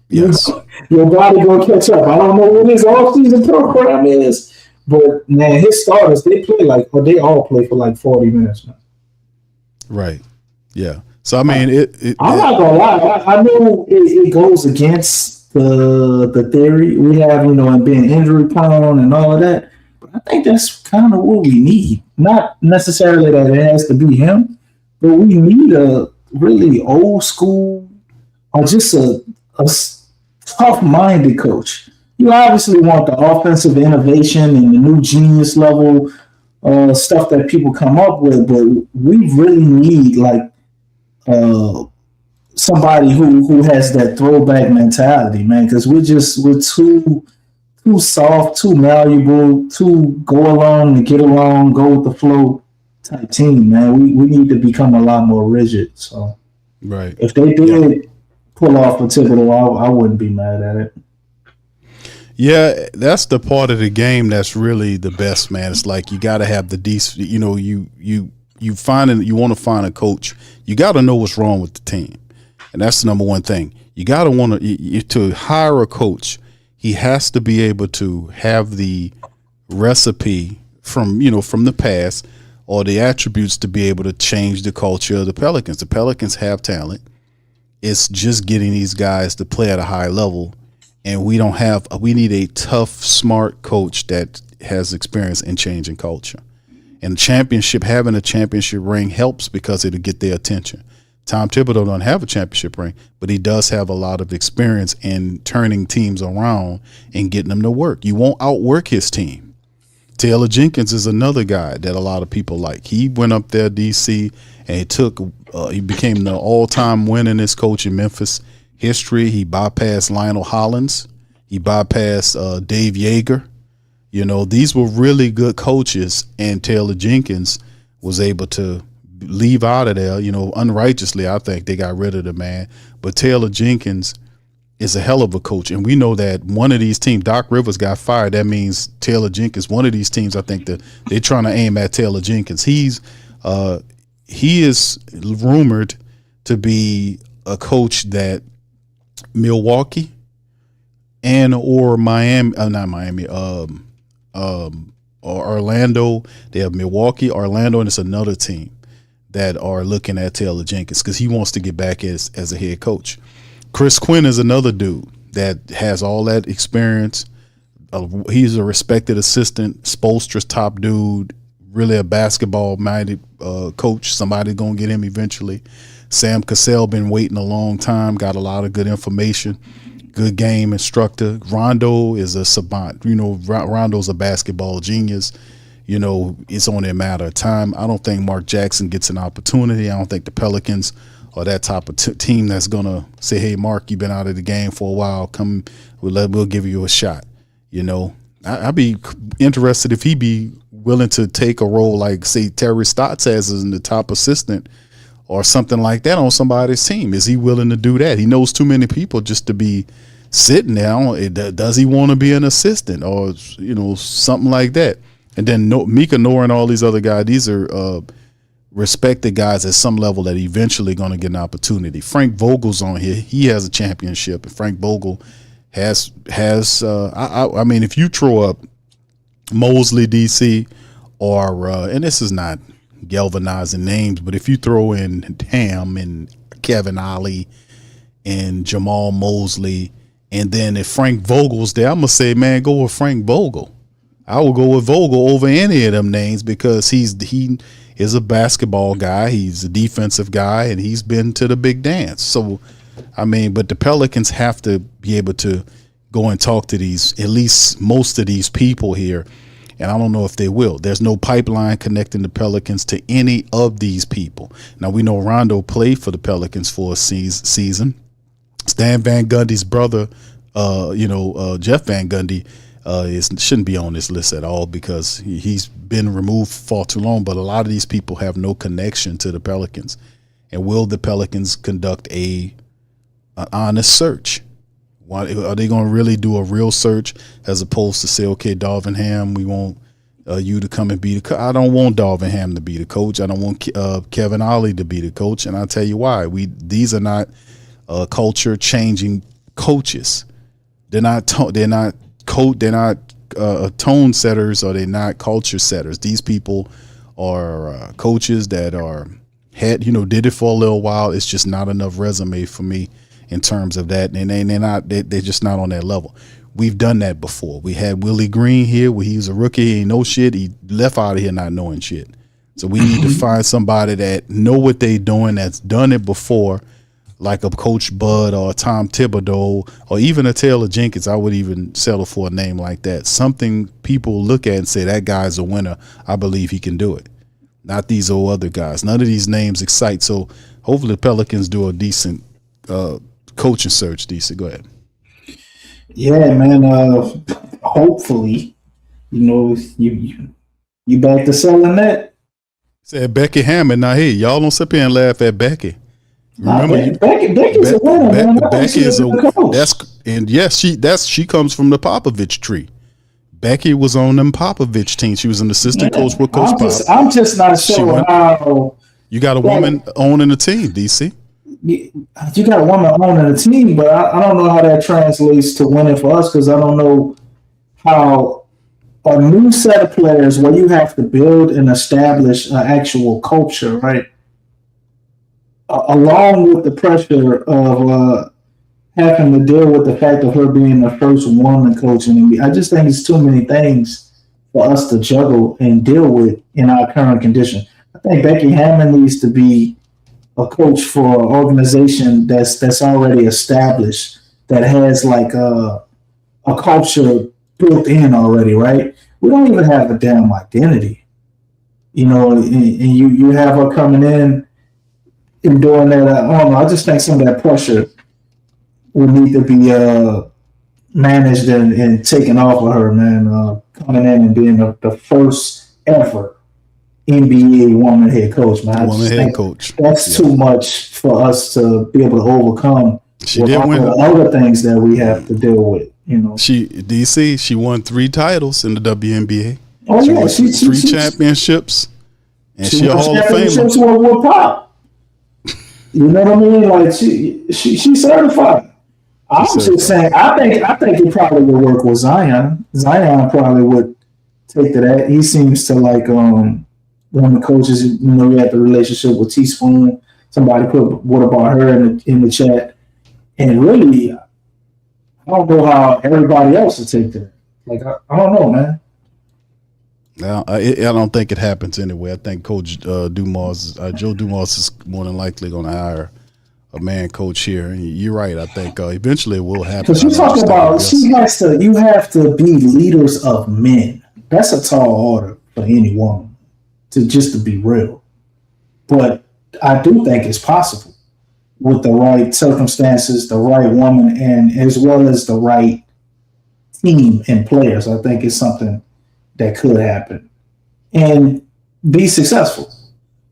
yes, your body gonna catch up. I don't know what his off-season program is. But man, his starters, they all play for like 40 minutes, man. Right. Yeah. So I mean, I'm not gonna lie. I know it goes against the theory we have, and being injury prone and all of that. But I think that's kind of what we need. Not necessarily that it has to be him, but we need a really old school or just a tough-minded coach. You obviously want the offensive innovation and the new genius level stuff that people come up with, but we really need somebody who has that throwback mentality, man. Because we're too soft, too malleable, too go along and get along, go with the flow type team, man. We need to become a lot more rigid. So, right, if they did pull off a Thibodeau, I wouldn't be mad at it. Yeah, that's the part of the game that's really the best, man. It's like you got to have the decent, you want to find a coach. You got to know what's wrong with the team. And that's the number one thing. You got to want to hire a coach. He has to be able to have the recipe from the past or the attributes to be able to change the culture of the Pelicans. The Pelicans have talent. It's just getting these guys to play at a high level. And we need a tough, smart coach that has experience in changing culture. And having a championship ring helps because it'll get their attention. Tom Thibodeau don't have a championship ring, but he does have a lot of experience in turning teams around and getting them to work. You won't outwork his team. Taylor Jenkins is another guy that a lot of people like. He went up there, DC, and he became the all-time winningest coach in Memphis history. He bypassed Lionel Hollins. He bypassed Dave Yeager. These were really good coaches, and Taylor Jenkins was able to leave out of there, unrighteously. I think they got rid of the man. But Taylor Jenkins is a hell of a coach. And we know that one of these teams, Doc Rivers got fired. That means Taylor Jenkins, one of these teams, I think that they're trying to aim at Taylor Jenkins. He is rumored to be a coach that Milwaukee or Miami, not Miami, or Orlando. They have Milwaukee, Orlando, and it's another team that are looking at Taylor Jenkins because he wants to get back as a head coach. Chris Quinn is another dude that has all that experience. He's a respected assistant, Spoelstra's top dude, really a basketball-minded coach. Somebody's going to get him eventually. Sam Cassell been waiting a long time, got a lot of good information, good game instructor. Rondo is a savant. Rondo's a basketball genius. It's only a matter of time. I don't think Mark Jackson gets an opportunity. I don't think the Pelicans are that type of team that's going to say, hey, Mark, you've been out of the game for a while. Come, we'll give you a shot. I'd be interested if he'd be willing to take a role like, say, Terry Stotts has as the top assistant or something like that on somebody's team. Is he willing to do that? He knows too many people just to be sitting there. Does he want to be an assistant or, something like that? And then Mika Noor and all these other guys, these are respected guys at some level that eventually going to get an opportunity. Frank Vogel's on here. He has a championship. And Frank Vogel has if you throw up Mosley, DC, or and this is not galvanizing names, but if you throw in Ham and Kevin Ollie and Jamal Mosley, and then if Frank Vogel's there, I'm going to say, man, go with Frank Vogel. I will go with Vogel over any of them names because he is a basketball guy. He's a defensive guy, and he's been to the big dance. So, but the Pelicans have to be able to go and talk to at least most of these people here, and I don't know if they will. There's no pipeline connecting the Pelicans to any of these people. Now, we know Rondo played for the Pelicans for a season. Stan Van Gundy's brother, Jeff Van Gundy, shouldn't be on this list at all because he's been removed far too long. But a lot of these people have no connection to the Pelicans. And will the Pelicans conduct an honest search? Are they going to really do a real search as opposed to say, okay, Darvin Ham, we want you to come and be the coach? I don't want Darvin Ham to be the coach. I don't want Kevin Ollie to be the coach. And I'll tell you why. These are not culture changing coaches. They're not tone setters, or they're not culture setters. These people are coaches that did it for a little while. It's just not enough resume for me in terms of that, and they're just not on that level. We've done that before. We had Willie Green here where he was a rookie, he ain't know shit. He left out of here not knowing shit. So we need to find somebody that know what they doing, that's done it before, like a Coach Bud or a Tom Thibodeau or even a Taylor Jenkins. I would even settle for a name like that. Something people look at and say, that guy's a winner. I believe he can do it. Not these old other guys. None of these names excite. So hopefully the Pelicans do a decent coaching search. DC, go ahead. Yeah, man. Hopefully, you back to selling that. Said Becky Hammond. Now, hey, y'all don't sit here and laugh at Becky. Remember, Becky's a winner, man. Becky is she comes from the Popovich tree. Becky was on them Popovich team. She was an assistant coach with Coach Pop. I'm just not sure how you got a woman owning the team, DC. you got a woman owning the team, but I don't know how that translates to winning for us because I don't know how a new set of players where you have to build and establish an actual culture, right? Along with the pressure of having to deal with the fact of her being the first woman coach in the league. I just think it's too many things for us to juggle and deal with in our current condition. I think Becky Hammond needs to be a coach for an organization that's already established, that has like a culture built in already, right? We don't even have a damn identity, you know, and you have her coming in and doing that. I don't know. I just think some of that pressure would need to be managed and taken off of her, man. Coming in and being the first ever NBA woman head coach, man. Woman head coach. That's too much for us to be able to overcome. She did win other things that we have to deal with. You know, she won 3 titles in the WNBA. Oh, she yeah, won 3 championships, and she a Hall of Famer. With pop. You know what I mean? Like she's certified. I'm just saying. I think it probably would work with Zion. Zion probably would take to that. He seems to like one of the coaches. You know, he had the relationship with Teaspoon. Somebody put what about her in the chat, and really, I don't know how everybody else would take that. Like I don't know, man. Now, I don't think it happens anyway. I think Coach Joe Dumars is more than likely going to hire a man coach here. And you're right. I think eventually it will happen. Because you talk about you have to be leaders of men. That's a tall order for any woman, to be real. But I do think it's possible with the right circumstances, the right woman, and as well as the right team and players. I think it's something that could happen and be successful.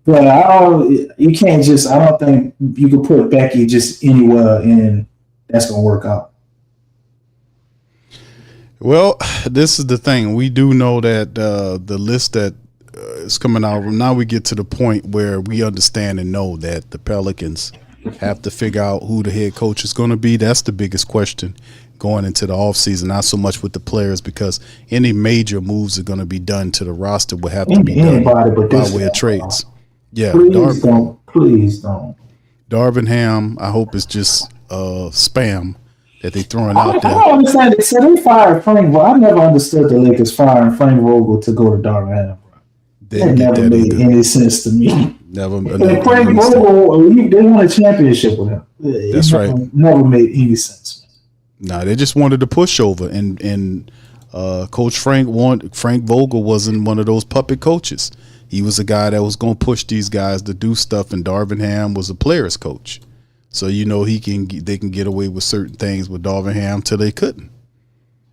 But I don't think you could put Becky just anywhere and that's going to work out. Well, this is the thing. We do know that the list that is coming out, now we get to the point where we understand and know that the Pelicans have to figure out who the head coach is going to be. That's the biggest question going into the offseason, not so much with the players, because any major moves are going to be done to the roster will have to be done by way of trades. Yeah, please don't. Darvin Ham, I hope it's just spam that they throwing out there. I don't understand it. So they fired Frank Vogel. I never understood the Lakers firing Frank Vogel to go to Darvin Ham. That never made any sense to me. Never Frank Vogel, they won a championship with him. That's right. Never made any sense. No, they just wanted to push over, and Coach Frank Vogel wasn't one of those puppet coaches. He was a guy that was going to push these guys to do stuff, and Darvin Ham was a player's coach. So you know they can get away with certain things with Darvin Ham till they couldn't.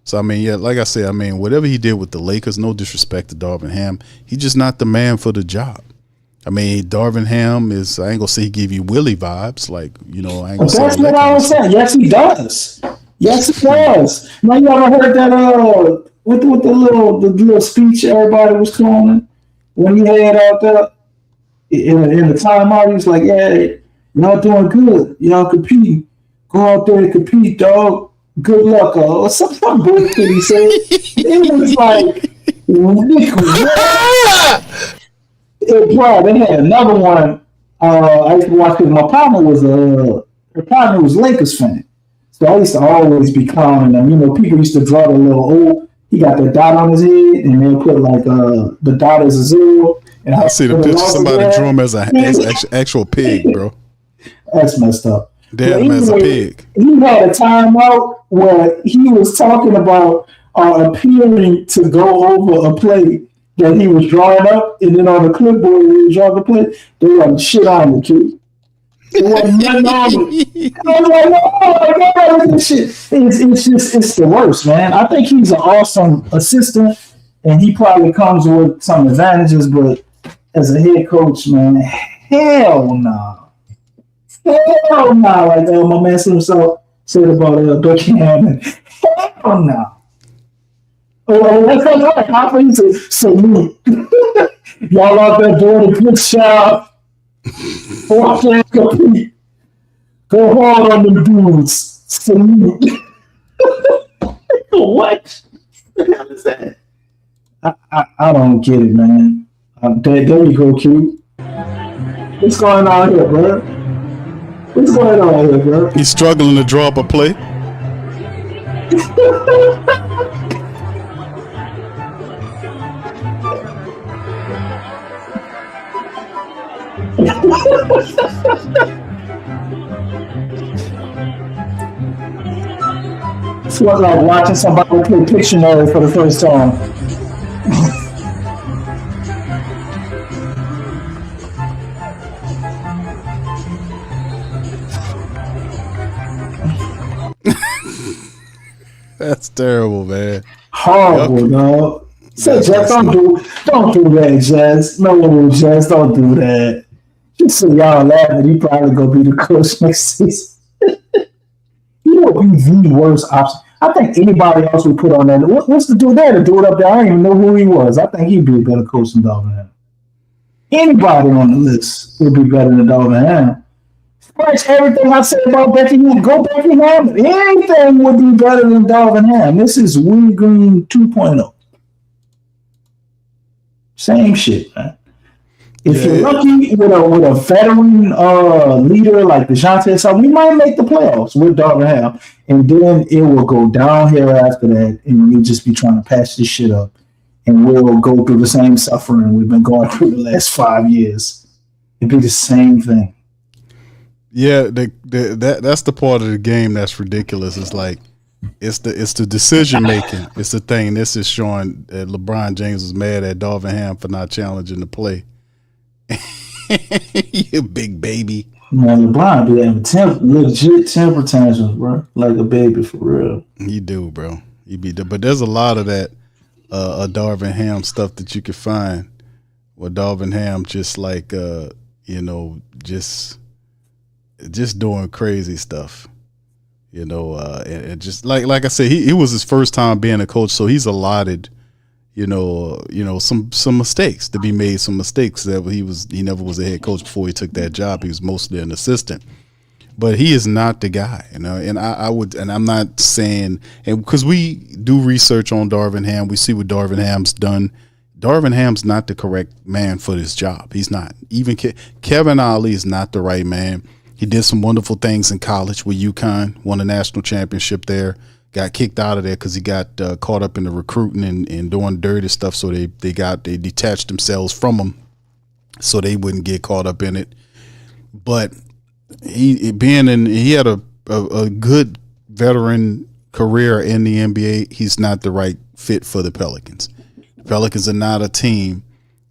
So I mean, yeah, like I said, I mean, whatever he did with the Lakers, no disrespect to Darvin Ham, he's just not the man for the job. I mean, Darvin Ham is, I ain't gonna say he give you Willie vibes, like, you know, I ain't gonna say that's what I was saying. Yes, he does. Yes, it does. Now you ever heard that with the little speech everybody was calling when he had out there in the timeout? He was like, "Yeah, y'all doing good. Y'all compete. Go out there and compete, dog. Good luck." Or some bullshit he said. It was like bro, they had another one. I used to watch because my partner was a Lakers fan. So I used to always be clowning them. You know, people used to draw the little he got the dot on his head, and they'll put like the dot as a 0. And I see the picture. Somebody drew him as an actual pig, bro. That's messed up. They had him as a pig. He had a timeout where he was talking about appearing to go over a play that he was drawing up, and then on the clipboard when he was drawing the play, they were shit on the kid. It wasn't nothing on it. I was like, oh my God, this shit. It's the worst, man. I think he's an awesome assistant, and he probably comes with some advantages, but as a head coach, man, hell no. Hell no. Like my man himself said about Buckingham. Hell no. That's right. How for you to salute. Y'all out there doing a good job. Compete. Go hard on the dudes. Salute. What? What the hell is that? I don't get it, man. There you go, Q. What's going on here, bro? What's going on here, bro? He's struggling to draw up a play. It's like watching somebody play Pictionary for the first time. That's terrible, man. Horrible, dog. Say, Jess, don't do that, Jess. No, Jess, don't do that. Just so y'all laughing, he probably gonna be the coach next season. He would be the worst option. I think anybody else would put on that. What's the dude there? The dude up there, I don't even know who he was. I think he'd be a better coach than Darvin Ham. Anybody on the list would be better than Darvin Ham. Scratch everything I said about Becky Ham. Go Becky Ham. Anything would be better than Darvin Ham. This is Willie Green 2.0. Same shit, man. If you're lucky with a veteran leader like DeJounte, so we might make the playoffs with Darvin Ham, and then it will go downhill after that, and we'll just be trying to patch this shit up, and we'll go through the same suffering we've been going through the last 5 years. It'd be the same thing. Yeah, that's the part of the game that's ridiculous. It's like it's the decision making. It's the thing. This is showing that LeBron James was mad at Darvin Ham for not challenging the play. You big baby. Man, LeBron be having legit temper tantrums, bro. Like a baby for real. You do, bro. You be, but there's a lot of that Darvin Ham stuff that you can find where Darvin Ham just like just doing crazy stuff. And just like I said, he was his first time being a coach, so he's allotted some mistakes to be made, some mistakes that he never was a head coach before he took that job. He was mostly an assistant, but he is not the guy, and I'm not saying, and because we do research on Darvin Ham, we see what Darvin Ham's done. Darvin Ham's not the correct man for this job. He's not. Even Kevin Ollie is not the right man. He did some wonderful things in college with UConn, won a national championship there. Got kicked out of there because he got caught up in the recruiting and doing dirty stuff. So they detached themselves from him so they wouldn't get caught up in it. But he had a good veteran career in the NBA. He's not the right fit for the Pelicans. The Pelicans are not a team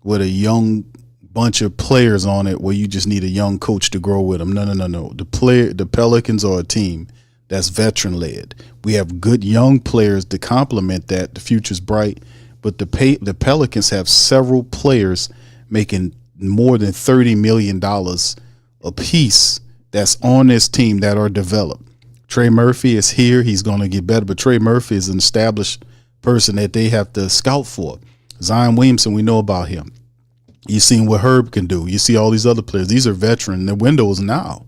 with a young bunch of players on it where you just need a young coach to grow with them. No. The Pelicans are a team that's veteran led. We have good young players to complement that. The future's bright, but the Pelicans have several players making more than $30 million a piece that's on this team that are developed. Trey Murphy is here. He's going to get better, but Trey Murphy is an established person that they have to scout for. Zion Williamson, we know about him. You've seen what Herb can do. You see all these other players. These are veteran. The window is now.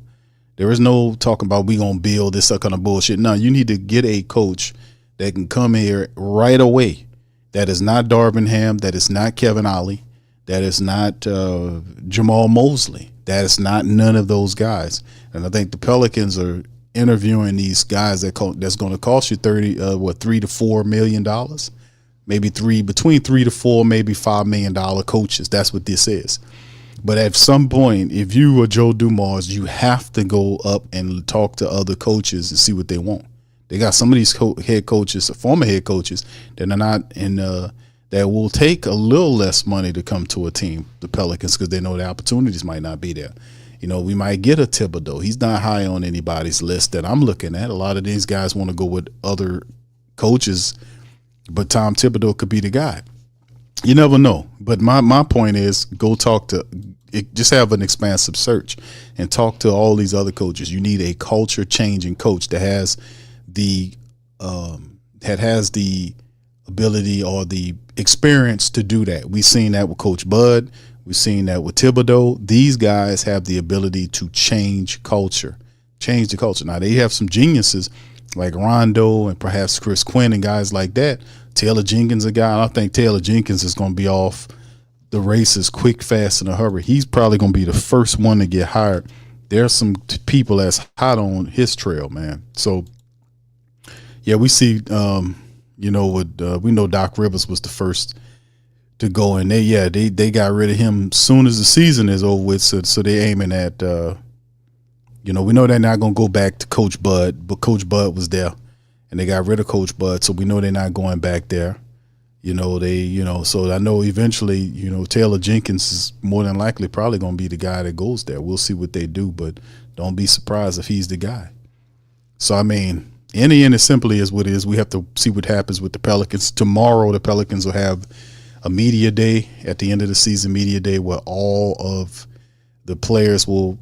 There is no talking about we going to build this kind of bullshit. No, you need to get a coach that can come here right away. That is not Darvin Ham. That is not Kevin Ollie. That is not Jamal Mosley. That is not none of those guys. And I think the Pelicans are interviewing these guys that's going to cost you $3 to $4 million, maybe between $3 to $4, maybe $5 million coaches. That's what this is. But at some point, if you are Joe Dumars, you have to go up and talk to other coaches and see what they want. They got some of these head coaches, former head coaches, that are not in that will take a little less money to come to a team, the Pelicans, because they know the opportunities might not be there. We might get a Thibodeau. He's not high on anybody's list that I'm looking at. A lot of these guys want to go with other coaches, but Tom Thibodeau could be the guy. You never know. But my point is, go talk to, just have an expansive search and talk to all these other coaches. You need a culture changing coach that has the ability or the experience to do that. We've seen that with Coach Bud. We've seen that with Thibodeau. These guys have the ability to change culture, change the culture. Now they have some geniuses like Rondo and perhaps Chris Quinn and guys like that. Taylor Jenkins, a guy. I think Taylor Jenkins is going to be off the races quick, fast, in a hurry. He's probably going to be the first one to get hired. There's some people that's hot on his trail, man. So, yeah, we see, we know Doc Rivers was the first to go, and they got rid of him soon as the season is over with. So they're aiming at, we know they're not going to go back to Coach Bud, but Coach Bud was there, and they got rid of Coach Bud, so we know they're not going back there. So I know eventually, Taylor Jenkins is more than likely probably going to be the guy that goes there. We'll see what they do, but don't be surprised if he's the guy. So, I mean, in the end, it simply is what it is. We have to see what happens with the Pelicans. Tomorrow, the Pelicans will have a media day at the end of the season, media day, where all of the players will,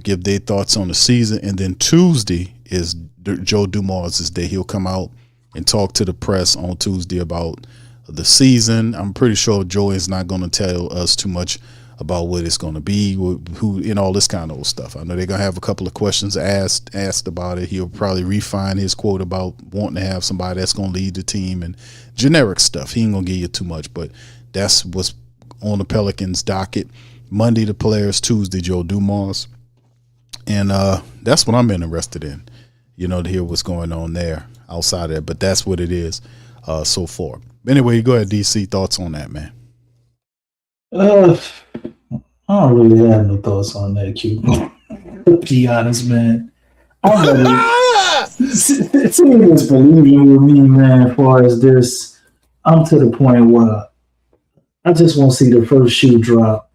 give their thoughts on the season. And then Tuesday is Joe Dumars' day. He'll come out and talk to the press on Tuesday about the season. I'm pretty sure Joe is not going to tell us too much about what it's going to be, who, and all this kind of stuff. I know they're going to have a couple of questions asked about it. He'll probably refine his quote about wanting to have somebody that's going to lead the team and generic stuff. He ain't going to give you too much, but that's what's on the Pelicans docket. Monday, the players. Tuesday, Joe Dumars. And that's what I'm interested in, to hear what's going on there outside of that. But that's what it is so far. Anyway, go ahead, DC. Thoughts on that, man? I don't really have no thoughts on that, Q. To be honest, man. I'm really serious believing with me, man, as far as this. I'm to the point where I just want to see the first shoe drop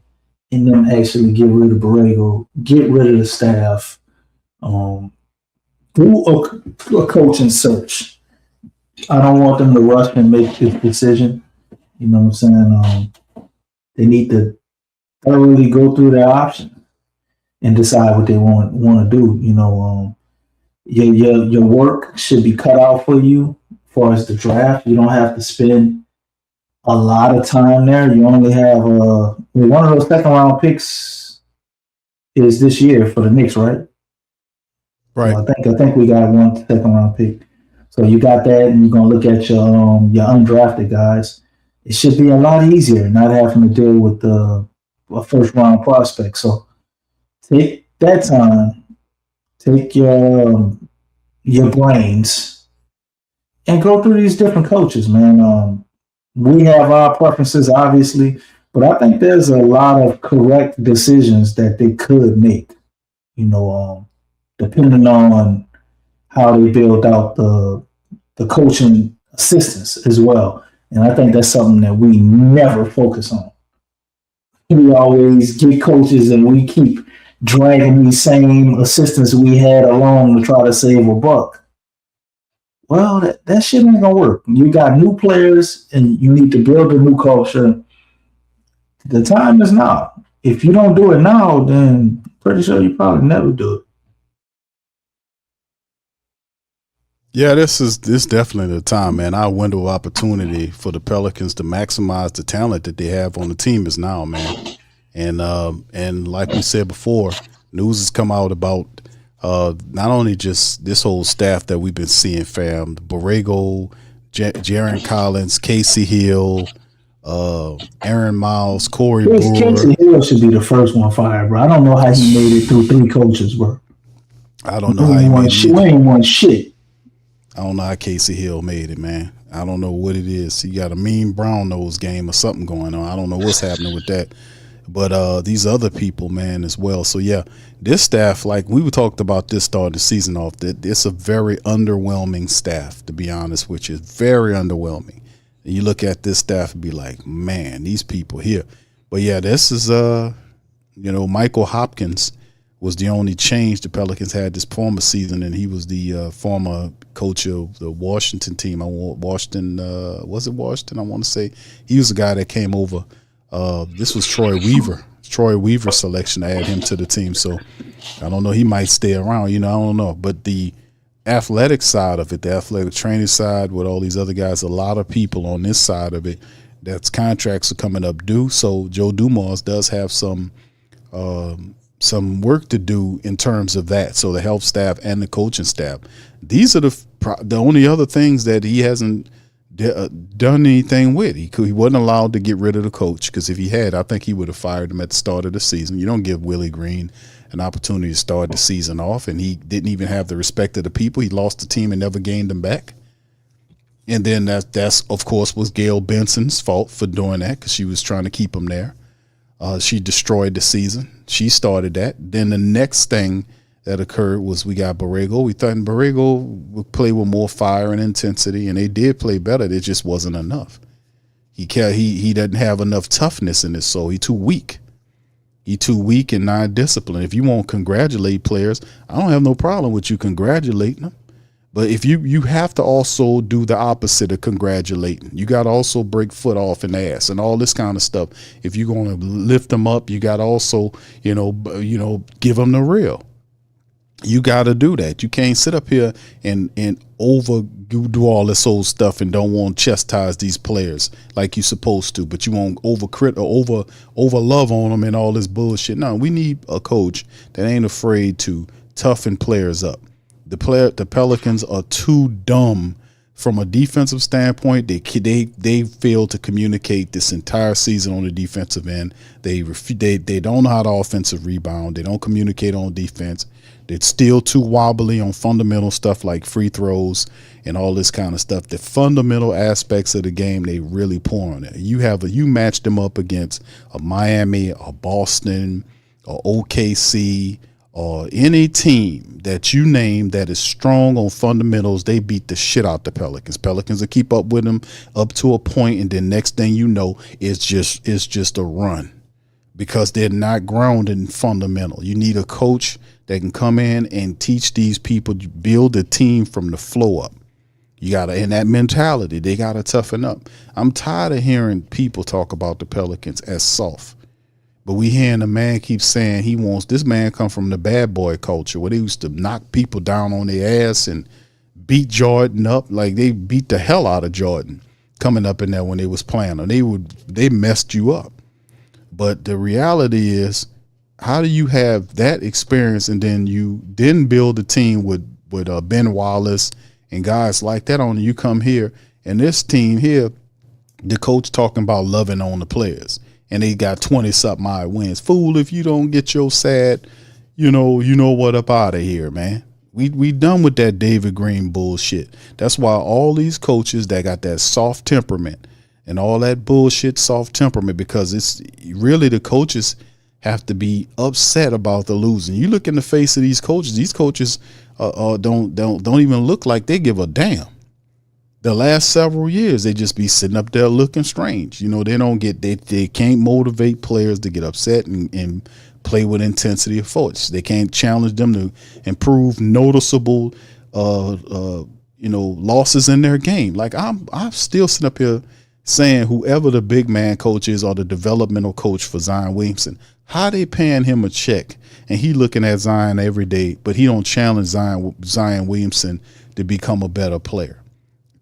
and them actually get rid of Borrego, get rid of the staff, do a coaching search. I don't want them to rush and make this decision. You know what I'm saying? They need to thoroughly go through their options and decide what they want to do. Your work should be cut out for you as far as the draft. You don't have to spend a lot of time there. You only have one of those second round picks is this year for the Knicks, right? Right. So I think we got one second round pick. So you got that, and you're gonna look at your undrafted guys. It should be a lot easier not having to deal with a first round prospect. So take that time, take your brains, and go through these different coaches, man. We have our preferences, obviously, but I think there's a lot of correct decisions that they could make. Depending on how they build out the coaching assistants as well. And I think that's something that we never focus on. We always get coaches and we keep dragging these same assistants we had along to try to save a buck. Well, that shit ain't gonna work. You got new players and you need to build a new culture. The time is now. If you don't do it now, then pretty sure you probably never do it. Yeah, this definitely the time, man. Our window of opportunity for the Pelicans to maximize the talent that they have on the team is now, man. And like we said before, news has come out about not only just this whole staff that we've been seeing, fam. Borrego, Jaron Collins, Casey Hill, Aaron Miles, Corey Brewer. Casey Hill should be the first one fired, bro. I don't know how he made it through 3 coaches, bro. I don't know how he made it. We ain't won shit. I don't know how Casey Hill made it, man. I don't know what it is. He got a mean brown nose game or something going on. I don't know what's happening with that. But these other people, man, as well. So, yeah, this staff, like we talked about this starting the season off, that it's a very underwhelming staff, to be honest with you. Very underwhelming. And you look at this staff and be like, man, these people here. But, yeah, this is, Michael Hopkins was the only change the Pelicans had this former season, and he was the former coach of the Washington team. Was it Washington? I want to say he was the guy that came over. This was Troy Weaver. Troy Weaver's selection to add him to the team. So I don't know. He might stay around. I don't know. But the athletic side of it, the athletic training side with all these other guys, a lot of people on this side of it, that's contracts are coming up due. So Joe Dumars does have some some work to do in terms of that. So the health staff and the coaching staff, these are the only other things that he hasn't done anything with. He wasn't allowed to get rid of the coach, because if he had, I think he would have fired him at the start of the season. You don't give Willie Green an opportunity to start the season off, and he didn't even have the respect of the people. He lost the team and never gained them back. And then that's of course was Gail Benson's fault for doing that, because she was trying to keep him there. She destroyed the season. She started that. Then the next thing that occurred was we got Borrego. We thought Borrego would play with more fire and intensity, and they did play better. It just wasn't enough. He doesn't have enough toughness in his soul. He's too weak. He's too weak and non-disciplined. If you want to congratulate players, I don't have no problem with you congratulating them. But if you have to also do the opposite of congratulating. You got to also break foot off in the ass and all this kind of stuff. If you're going to lift them up, you got to also, give them the real. You got to do that. You can't sit up here and do all this old stuff and don't want to chastise these players like you're supposed to, but you won't over love on them and all this bullshit. No, we need a coach that ain't afraid to toughen players up. The Pelicans are too dumb from a defensive standpoint. They failed to communicate this entire season on the defensive end. They don't know how to offensive rebound. They don't communicate on defense. They're still too wobbly on fundamental stuff like free throws and all this kind of stuff. The fundamental aspects of the game, they really poor on it. You match them up against a Miami, a Boston, or OKC, or any team that you name that is strong on fundamentals, they beat the shit out the Pelicans. Pelicans will keep up with them up to a point, and then next thing you know, it's just a run, because they're not grounded in fundamental. You need a coach that can come in and teach these people, build a team from the floor up. You gotta, in that mentality, they gotta toughen up. I'm tired of hearing people talk about the Pelicans as soft. But we hearing the man keep saying this man come from the bad boy culture where they used to knock people down on their ass and beat Jordan up. Like they beat the hell out of Jordan coming up in there when they was playing them. They messed you up. But the reality is, how do you have that experience and then you didn't build a team with Ben Wallace and guys like that on, you come here and this team here, the coach talking about loving on the players. And they got 20-something odd wins. Fool, if you don't get your sad, you know what, up out of here, man. We done with that David Green bullshit. That's why all these coaches that got that soft temperament and all that bullshit soft temperament, because it's really the coaches have to be upset about the losing. You look in the face of these coaches don't even look like they give a damn. The last several years, they just be sitting up there looking strange. They can't motivate players to get upset and play with intensity of force. They can't challenge them to improve noticeable, losses in their game. Like I'm still sitting up here saying whoever the big man coach is or the developmental coach for Zion Williamson, how they paying him a check and he looking at Zion every day, but he don't challenge Zion Williamson to become a better player.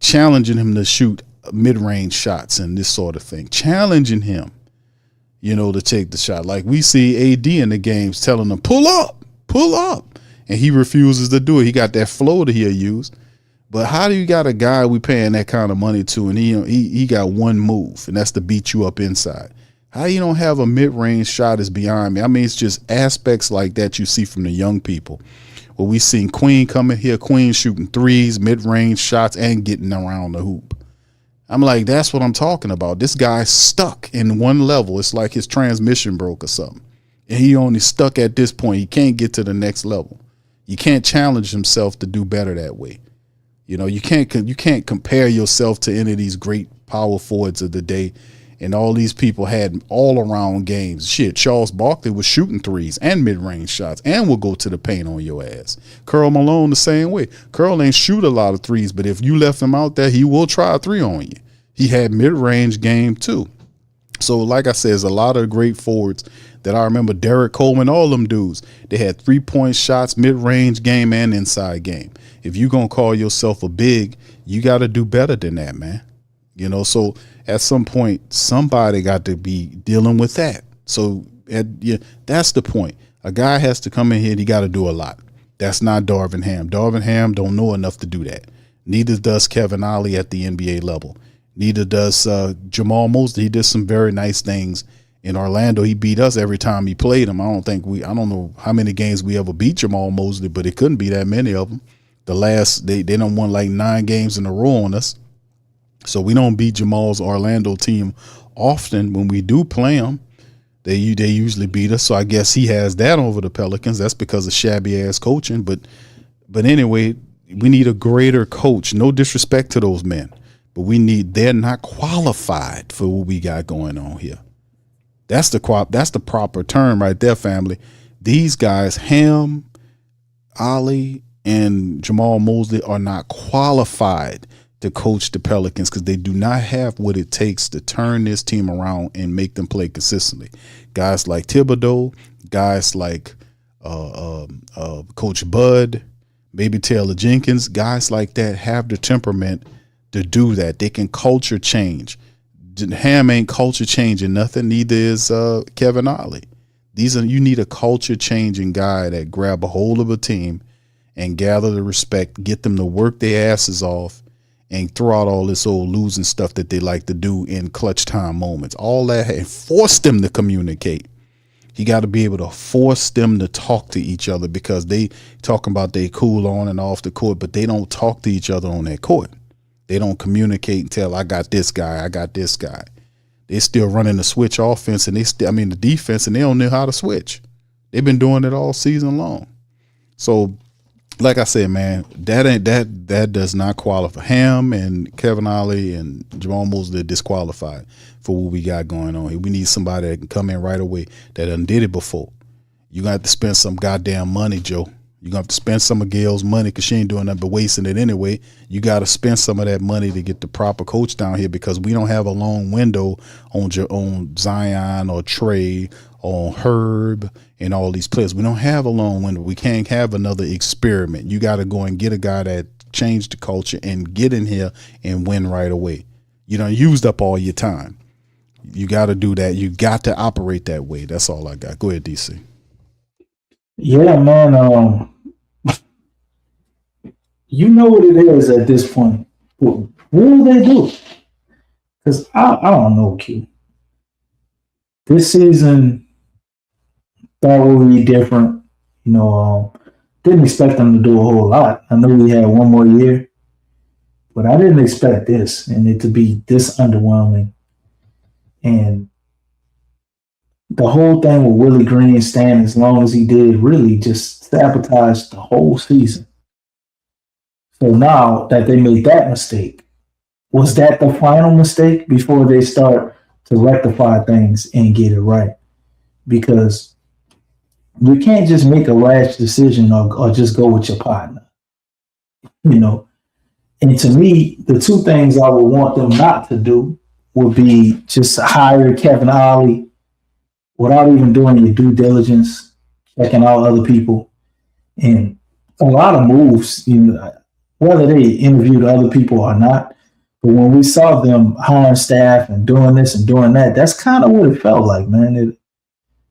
Challenging him to shoot mid-range shots and this sort of thing. Challenging him, to take the shot. Like we see AD in the games telling him, pull up. And he refuses to do it. He got that floater he'll use. But how do you got a guy we paying that kind of money to and he got one move, and that's to beat you up inside? How you don't have a mid-range shot is beyond me. I mean, it's just aspects like that you see from the young people. Well, we seen Queen coming here, Queen shooting threes, mid-range shots, and getting around the hoop. I'm like, that's what I'm talking about. This guy's stuck in one level. It's like his transmission broke or something. And he only stuck at this point. He can't get to the next level. You can't challenge himself to do better that way. You can't compare yourself to any of these great power forwards of the day. And all these people had all-around games. Shit, Charles Barkley was shooting threes and mid-range shots and will go to the paint on your ass. Karl Malone the same way. Karl ain't shoot a lot of threes, but if you left him out there, he will try a three on you. He had mid-range game too. So like I said, there's a lot of great forwards that I remember. Derek Coleman, all them dudes, they had three-point shots, mid-range game, and inside game. If you going to call yourself a big, you got to do better than that, man. So at some point, somebody got to be dealing with that. So that's the point. A guy has to come in here and he got to do a lot. That's not Darvin Ham. Darvin Ham don't know enough to do that. Neither does Kevin Ollie at the NBA level. Neither does Jamal Mosley. He did some very nice things in Orlando. He beat us every time he played him. I don't know how many games we ever beat Jamal Mosley, but it couldn't be that many of them. They done won like 9 games in a row on us. So we don't beat Jamal's Orlando team often. When we do play them, they usually beat us. So I guess he has that over the Pelicans. That's because of shabby ass coaching. But anyway, we need a greater coach. No disrespect to those men, but they're not qualified for what we got going on here. That's the proper term right there, family. These guys, Ham, Ollie, and Jamal Mosley, are not qualified to coach the Pelicans because they do not have what it takes to turn this team around and make them play consistently. Guys like Thibodeau, guys like Coach Bud, maybe Taylor Jenkins, guys like that have the temperament to do that. They can culture change. Ham ain't culture changing nothing. Neither is Kevin Ollie. You need a culture changing guy that grab a hold of a team and gather the respect, get them to work their asses off, and throw out all this old losing stuff that they like to do in clutch time moments. All that, and force them to communicate. You got to be able to force them to talk to each other because they talking about they cool on and off the court, but they don't talk to each other on that court. They don't communicate and tell, I got this guy, I got this guy. They still running the switch offense and the defense, and they don't know how to switch. They've been doing it all season long. So, like I said, man, that does not qualify. Ham and Kevin Ollie and Jamal Mosley are disqualified for what we got going on here. We need somebody that can come in right away that done did it before. You're going to have to spend some goddamn money, Joe. You're going to have to spend some of Gail's money because she ain't doing nothing but wasting it anyway. You got to spend some of that money to get the proper coach down here because we don't have a long window on Zion or Trey on Herb and all these players. We don't have a long window. We can't have another experiment. You got to go and get a guy that changed the culture and get in here and win right away. You done used up all your time. You got to do that. You got to operate that way. That's all I got. Go ahead, DC. Yeah, man. You know what it is at this point. What will they do? Because I don't know, Q. This season, thought would be different. Didn't expect them to do a whole lot. I know we had one more year, but I didn't expect this and it to be this underwhelming. And the whole thing with Willie Green staying as long as he did really just sabotaged the whole season. So now that they made that mistake, was that the final mistake before they start to rectify things and get it right? Because you can't just make a rash decision or just go with your partner. And to me, the two things I would want them not to do would be just hire Kevin Ollie without even doing your due diligence, checking out other people. And a lot of moves, whether they interviewed other people or not, but when we saw them hiring staff and doing this and doing that, that's kind of what it felt like, man.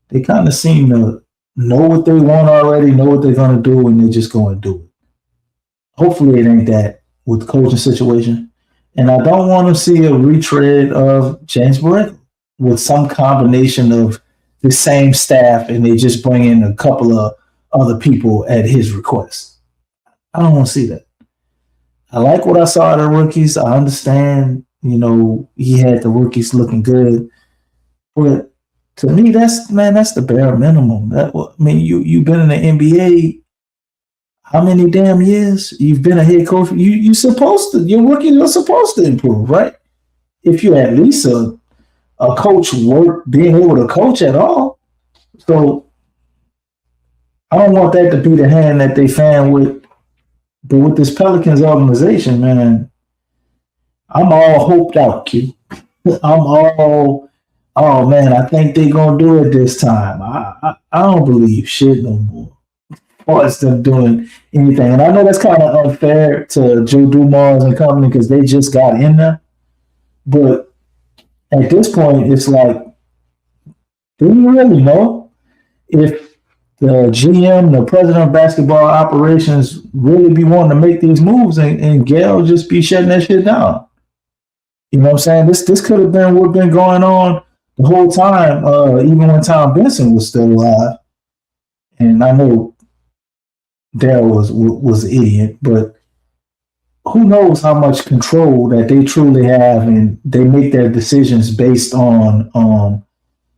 They kind of seem to know what they want already, know what they're going to do, and they're just going to do it. Hopefully it ain't that with the coaching situation. And I don't want to see a retread of James Borrego with some combination of the same staff and they just bring in a couple of other people at his request. I don't want to see that. I like what I saw of the rookies. I understand, he had the rookies looking good. But to me, that's the bare minimum. You've been in the NBA how many damn years? You've been a head coach. Your rookies are supposed to improve, right? If you're at least a coach being able to coach at all. So I don't want that to be the hand that they fan with. But with this Pelicans organization, man, I'm all hoped out, Q. Oh man, I think they're gonna do it this time. I don't believe shit no more. Or it's them doing anything. And I know that's kind of unfair to Joe Dumars and company because they just got in there. But at this point, it's like, do you really know if the GM, the president of basketball operations, really be wanting to make these moves, and Gail just be shutting that shit down. You know what I'm saying? This could have been what's been going on the whole time, even when Tom Benson was still alive. And I know Dale was an idiot, but who knows how much control that they truly have, and they make their decisions based on,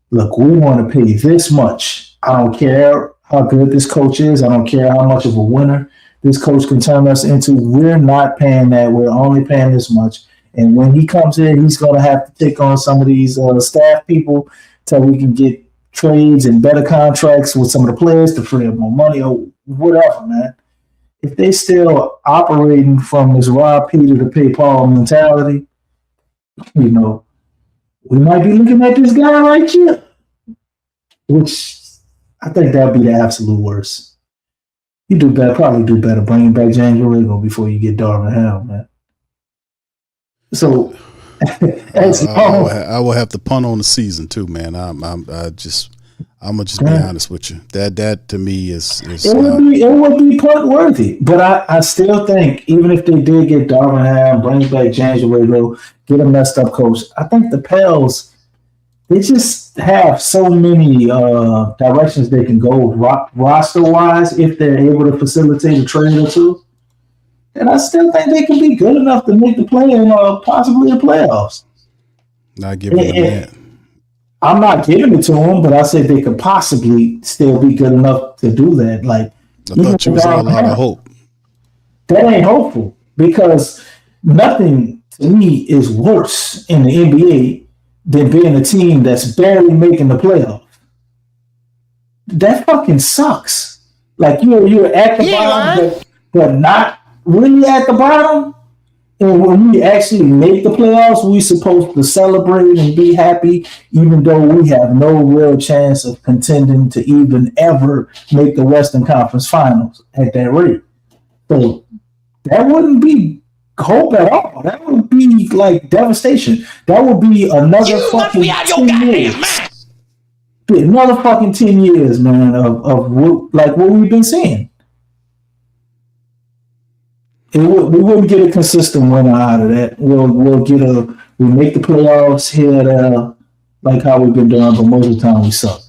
look, we want to pay this much. I don't care how good this coach is. I don't care how much of a winner this coach can turn us into. We're not paying that. We're only paying this much. And when he comes in, he's going to have to take on some of these staff people till we can get trades and better contracts with some of the players to free up more money or whatever, man. If they still operating from this Rob Peter to pay Paul mentality, you know, we might be looking at this guy right here, which I think that'd be the absolute worst. You do better, probably do better bringing back James Borrego before you get Darvin Ham, man. So, I will have to punt on the season too, man. I'm gonna just be honest with you. That to me is it would be punt worthy. But I still think even if they did get Darvin Ham, bring back James Borrego, get a messed up coach, I think the Pels, they just have so many directions they can go roster wise if they're able to facilitate a trade or two. And I still think they can be good enough to make the play in possibly the playoffs. Not giving them that. I'm not giving it to them, but I said they could possibly still be good enough to do that. Like, I thought you was all out of hope. That ain't hopeful, because nothing to me is worse in the NBA than being a team that's barely making the playoff. That fucking sucks. Like, you're at the bottom, but not really at the bottom. And when we actually make the playoffs, we're supposed to celebrate and be happy, even though we have no real chance of contending to even ever make the Western Conference Finals at that rate. So that wouldn't be hope at all. That would be like devastation. That would be another fucking 10 years. Another fucking 10 years, man, of what we've been seeing. We wouldn't get a consistent winner out of that. We'll make the playoffs here, like how we've been doing, but most of the time we suck.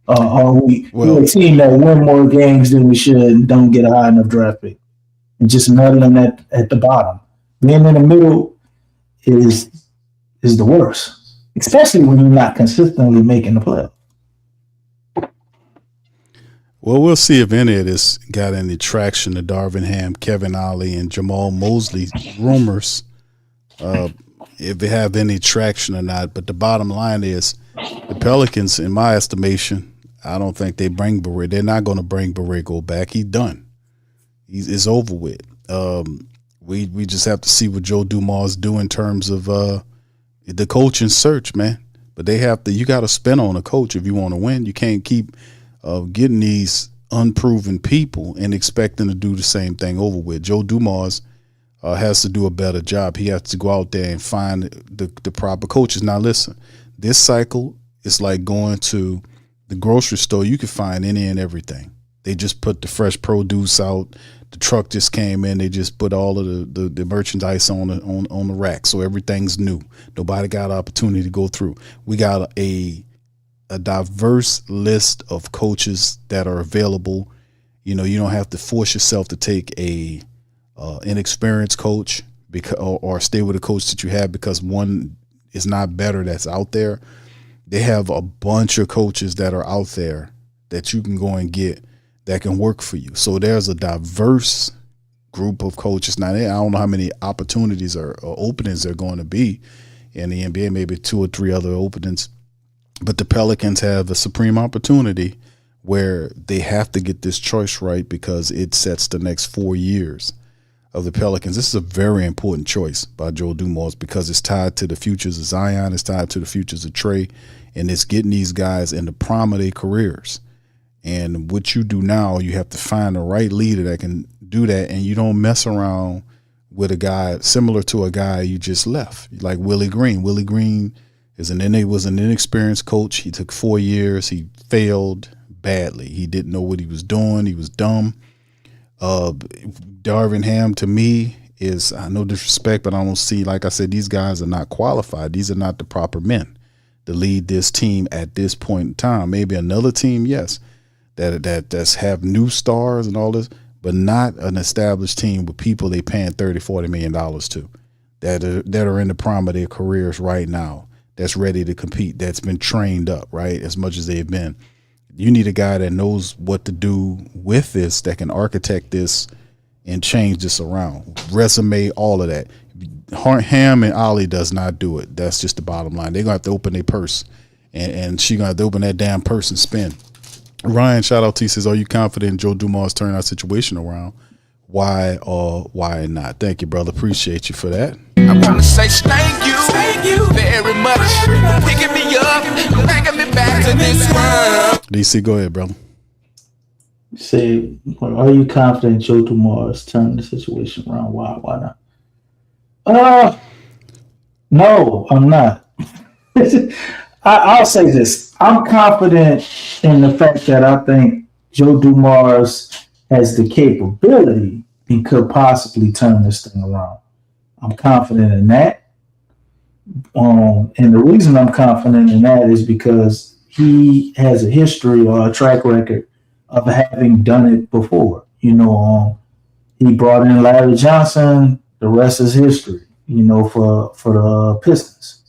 We're a team that win more games than we should and don't get a high enough draft pick. And just meddling at the bottom. Being in the middle is the worst, especially when you're not consistently making the playoffs. Well, we'll see if any of this got any traction to Darvin Ham, Kevin Ollie, and Jamal Mosley rumors, if they have any traction or not. But the bottom line is the Pelicans, in my estimation, I don't think they bring Borrego. They're not going to bring Borrego back. He's done. It's over with. We just have to see what Joe Dumars do in terms of the coaching search, man. But you got to spend on a coach if you want to win. You can't keep getting these unproven people and expecting to do the same thing over with. Joe Dumars has to do a better job. He has to go out there and find the proper coaches. Now, listen, this cycle is like going to the grocery store. You can find any and everything. They just put the fresh produce out. The truck just came in. They just put all of the merchandise on the rack, so everything's new. Nobody got an opportunity to go through. We got a diverse list of coaches that are available. You know, you don't have to force yourself to take a inexperienced coach or stay with a coach that you have because one is not better that's out there. They have a bunch of coaches that are out there that you can go and get that can work for you. So there's a diverse group of coaches. Now, I don't know how many opportunities or openings there are going to be in the NBA, maybe 2 or 3 other openings. But the Pelicans have a supreme opportunity where they have to get this choice right because it sets the next 4 years of the Pelicans. This is a very important choice by Joe Dumars because it's tied to the futures of Zion, it's tied to the futures of Trey, and it's getting these guys in the prime of their careers. And what you do now, you have to find the right leader that can do that, and you don't mess around with a guy similar to a guy you just left, like Willie Green. Willie Green was an inexperienced coach. He took 4 years. He failed badly. He didn't know what he was doing. He was dumb. Darvin Ham, to me, is, I no disrespect, but I don't see, like I said, these guys are not qualified. These are not the proper men to lead this team at this point in time. Maybe another team, yes, that's have new stars and all this, but not an established team with people they paying $30-40 million to, that are in the prime of their careers right now, that's ready to compete, that's been trained up, right, as much as they've been. You need a guy that knows what to do with this, that can architect this and change this around. Resume, all of that. Ham and Ollie does not do it. That's just the bottom line. They're going to have to open their purse, and she's going to have to open that damn purse and spend. Ryan, shout out to you, says, are you confident Joe Dumars turning our situation around? Why or why not? Thank you, brother. Appreciate you for that. I want to say thank you very much for picking me up and bringing me back to this world. DC, go ahead, brother. Say, are you confident Joe Dumars turning the situation around? Why not? No, I'm not. I'll say this. I'm confident in the fact that I think Joe Dumars has the capability and could possibly turn this thing around. I'm confident in that. And the reason I'm confident in that is because he has a history or a track record of having done it before. You know, he brought in Larry Johnson. The rest is history, you know, for the Pistons.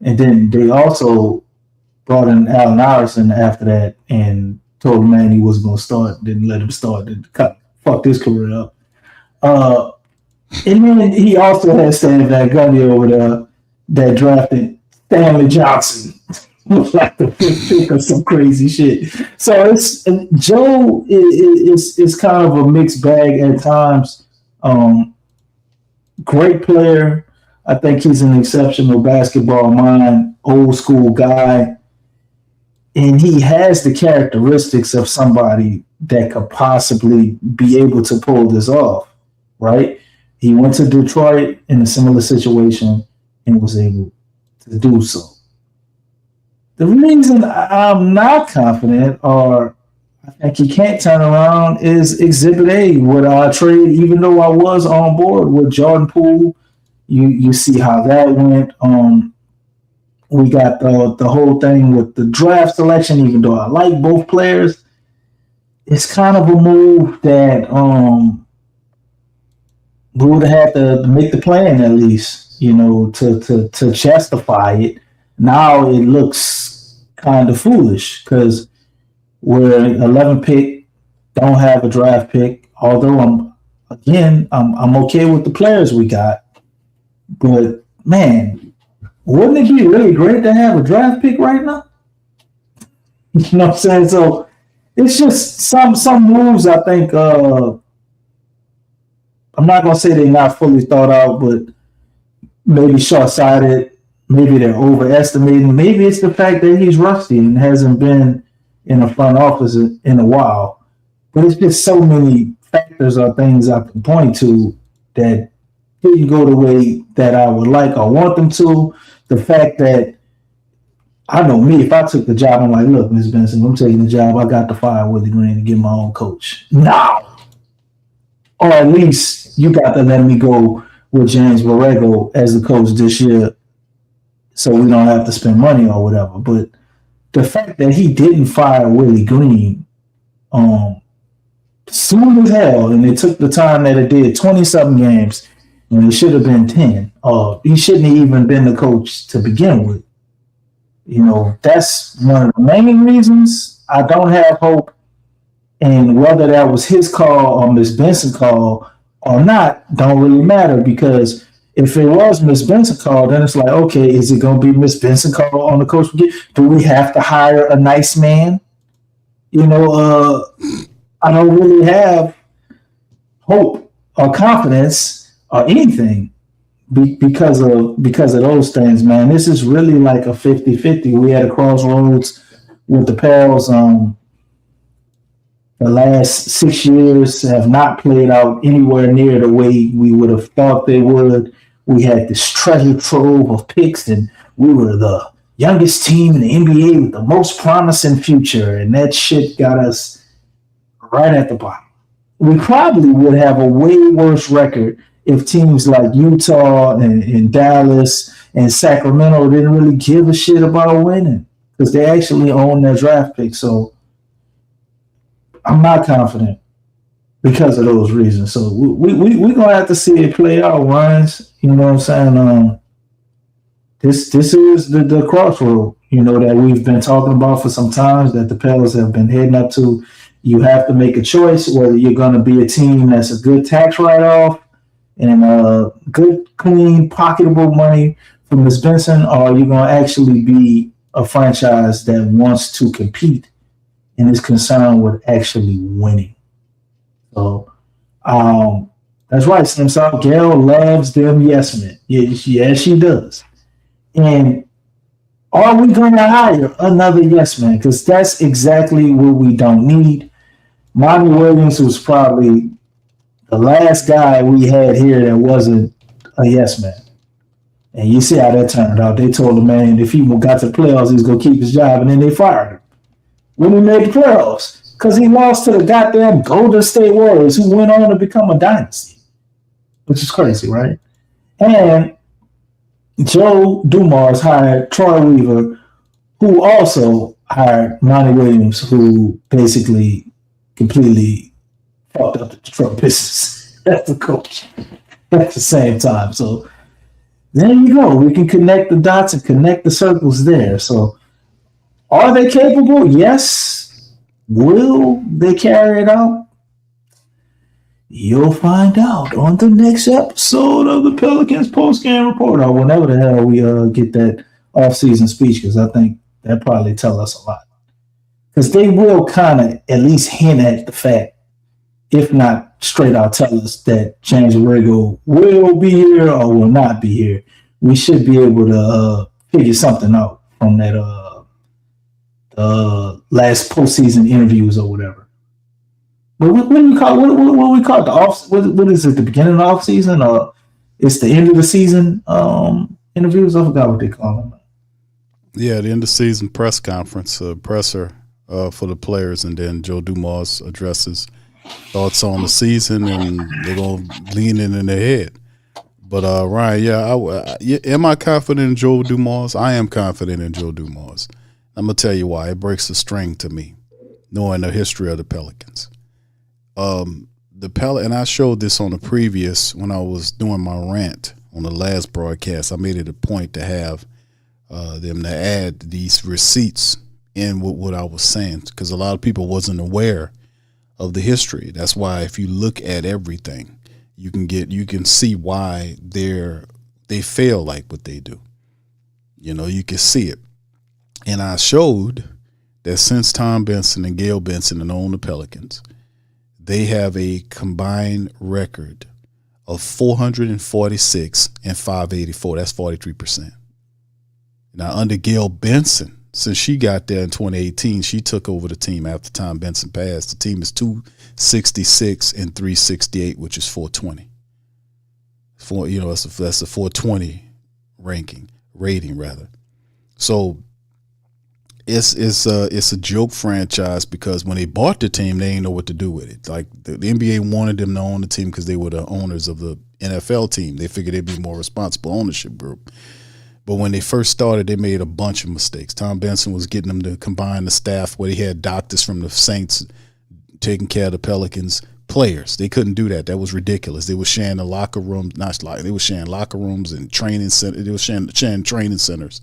And then they also brought in Allen Iverson after that and told him, man, he wasn't going to start, didn't let him start, fucked his career up. And then he also had Stan Van Gundy over there that drafted Stanley Johnson. Like the fifth pick or some crazy shit. So Joe is kind of a mixed bag at times. Great player. I think he's an exceptional basketball mind, old school guy. And he has the characteristics of somebody that could possibly be able to pull this off, right? He went to Detroit in a similar situation and was able to do so. The reason I'm not confident, or I think he can't turn around, is Exhibit A with our trade. Even though I was on board with Jordan Poole, you see how that went. We got the whole thing with the draft selection. Even though I like both players, it's kind of a move that we would have had to make the plan at least, you know, to justify it. Now it looks kind of foolish because we're 11 pick, don't have a draft pick. Although I'm okay with the players we got, but man, wouldn't it be really great to have a draft pick right now? You know what I'm saying? So it's just some moves. I think I'm not gonna say they're not fully thought out, but maybe short-sighted. Maybe they're overestimating. Maybe it's the fact that he's rusty and hasn't been in the front office in a while. But it's just so many factors or things I can point to that didn't go the way that I would like or want them to. The fact that, I know me, if I took the job, I'm like, look, Ms. Benson, I'm taking the job. I got to fire Willie Green and get my own coach. No. Or at least you got to let me go with James Borrego as the coach this year, so we don't have to spend money or whatever. But the fact that he didn't fire Willie Green soon as hell, and it took the time that it did, 20-something games, and it should have been 10. He shouldn't have even been the coach to begin with. You know, that's one of the main reasons I don't have hope. And whether that was his call or Miss Benson's call or not, don't really matter, because if it was Miss Benson call, then it's like, okay, is it going to be Miss Benson call on the coach? Do we have to hire a nice man? You know, I don't really have hope or confidence or anything because of those things, man. This is really like a 50-50. We had a crossroads with the Pels. The last 6 years have not played out anywhere near the way we would have thought they would. We had this treasure trove of picks, and we were the youngest team in the NBA with the most promising future, and that shit got us right at the bottom. We probably would have a way worse record if teams like Utah and Dallas and Sacramento didn't really give a shit about winning because they actually own their draft pick. So I'm not confident because of those reasons. So we're going to have to see it play out, Ryans. You know what I'm saying? This is the crossroad, that we've been talking about for some time, that the Pelicans have been heading up to. You have to make a choice whether you're going to be a team that's a good tax write-off and good, clean, pocketable money from Ms. Benson, or you're going to actually be a franchise that wants to compete and is concerned with actually winning. So that's right, Slim South. Gail loves them yes men. Yes, she does. And are we going to hire another yes man? Because that's exactly what we don't need. Monty Williams was probably the last guy we had here that wasn't a yes man. And you see how that turned out. They told the man if he got to the playoffs, he was going to keep his job, and then they fired him when he made the playoffs because he lost to the goddamn Golden State Warriors, who went on to become a dynasty, which is crazy, right? And Joe Dumars hired Troy Weaver, who also hired Monty Williams, who basically completely fucked up the Detroit Pistons as the coach at the same time. So there you go. We can connect the dots and connect the circles there. So are they capable? Yes. Will they carry it out? You'll find out on the next episode of the Pelicans Postgame Report, or whenever the hell we get that off-season speech, because I think that probably tell us a lot. Because they will kind of at least hint at the fact, if not straight out tell us that James Borrego will be here or will not be here. We should be able to figure something out from that last postseason interviews or whatever. But what do we call what we call it? The off? What is it? The beginning of the off season, or it's the end of the season interviews? I forgot what they call them. Yeah, the end of season press conference, presser for the players, and then Joe Dumars addresses thoughts on the season, and they're gonna lean in their head. But Ryan, am I confident in Joe Dumars? I am confident in Joe Dumars. I'm gonna tell you why. It breaks the string to me, knowing the history of the Pelicans. And I showed this on the previous when I was doing my rant on the last broadcast. I made it a point to have them to add these receipts in with what I was saying, because a lot of people wasn't aware of the history. That's why if you look at everything, you can see why they fail like what they do. You can see it. And I showed that since Tom Benson and Gail Benson and own the Pelicans, they have a combined record of 446 and 584. That's 43%. Now, under Gail Benson, since she got there in 2018, she took over the team after Tom Benson passed. The team is 266 and 368, which is 420. That's a 420 rating rather. So it's a joke franchise, because when they bought the team, they didn't know what to do with it. Like the NBA wanted them to own the team because they were the owners of the NFL team. They figured they'd be more responsible ownership group. But when they first started, they made a bunch of mistakes. Tom Benson was getting them to combine the staff where he had doctors from the Saints taking care of the Pelicans players. They couldn't do that. That was ridiculous. They were sharing the locker rooms, they were sharing locker rooms and training centers. They were sharing training centers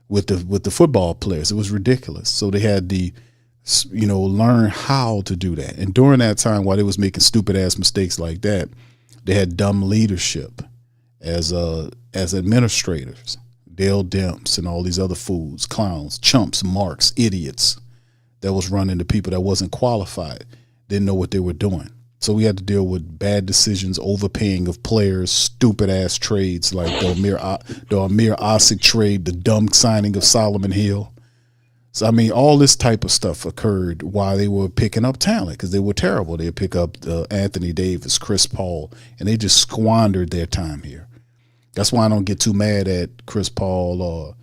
with the football players. It was ridiculous. So they had to, learn how to do that. And during that time, while they was making stupid ass mistakes like that, they had dumb leadership as administrators. Dale Demps and all these other fools, clowns, chumps, marks, idiots that was running the people that wasn't qualified, didn't know what they were doing. So we had to deal with bad decisions, overpaying of players, stupid ass trades like the Amir Osik trade, the dumb signing of Solomon Hill. So, all this type of stuff occurred while they were picking up talent, because they were terrible. They'd pick up Anthony Davis, Chris Paul, and they just squandered their time here. That's why I don't get too mad at Chris Paul or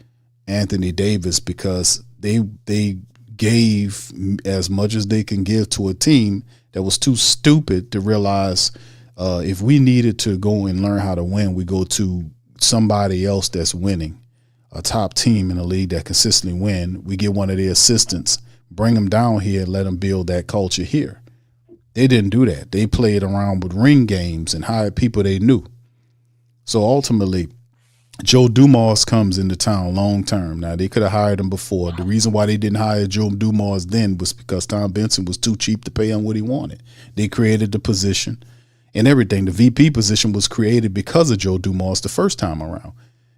Anthony Davis because they gave as much as they can give to a team that was too stupid to realize if we needed to go and learn how to win, we go to somebody else that's winning, a top team in the league that consistently win. We get one of their assistants, bring them down here and let them build that culture here. They didn't do that. They played around with ring games and hired people they knew. So ultimately, Joe Dumars comes into town long term. Now, they could have hired him before. The reason why they didn't hire Joe Dumars then was because Tom Benson was too cheap to pay him what he wanted. They created the position and everything. The VP position was created because of Joe Dumars the first time around.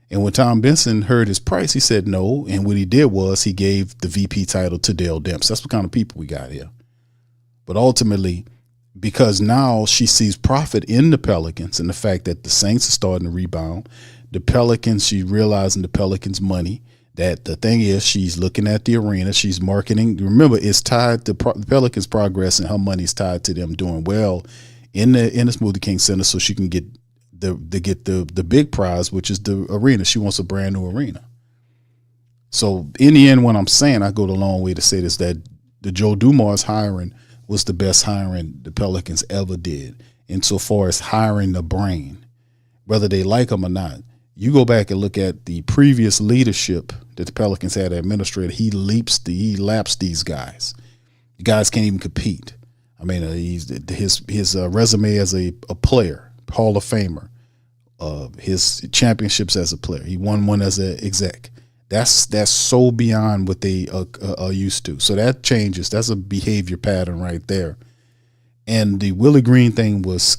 And when Tom Benson heard his price, he said no. And what he did was he gave the VP title to Dale Demps. That's what kind of people we got here. But ultimately, because now she sees profit in the Pelicans and the fact that the Saints are starting to rebound, the Pelicans, she's realizing the Pelicans' money, that the thing is she's looking at the arena, she's marketing. Remember, it's tied to the Pelicans' progress and her money's tied to them doing well in the Smoothie King Center so she can get the big prize, which is the arena. She wants a brand new arena. So in the end, what I'm saying, I go the long way to say this, that the Joe Dumars hiring was the best hiring the Pelicans ever did insofar as hiring the brain, whether they like them or not. You go back and look at the previous leadership that the Pelicans had, administrator. He laps these guys. The guys can't even compete. I mean, his resume as a player, Hall of Famer, his championships as a player. He won one as an exec. That's so beyond what they are used to. So that changes. That's a behavior pattern right there. And the Willie Green thing was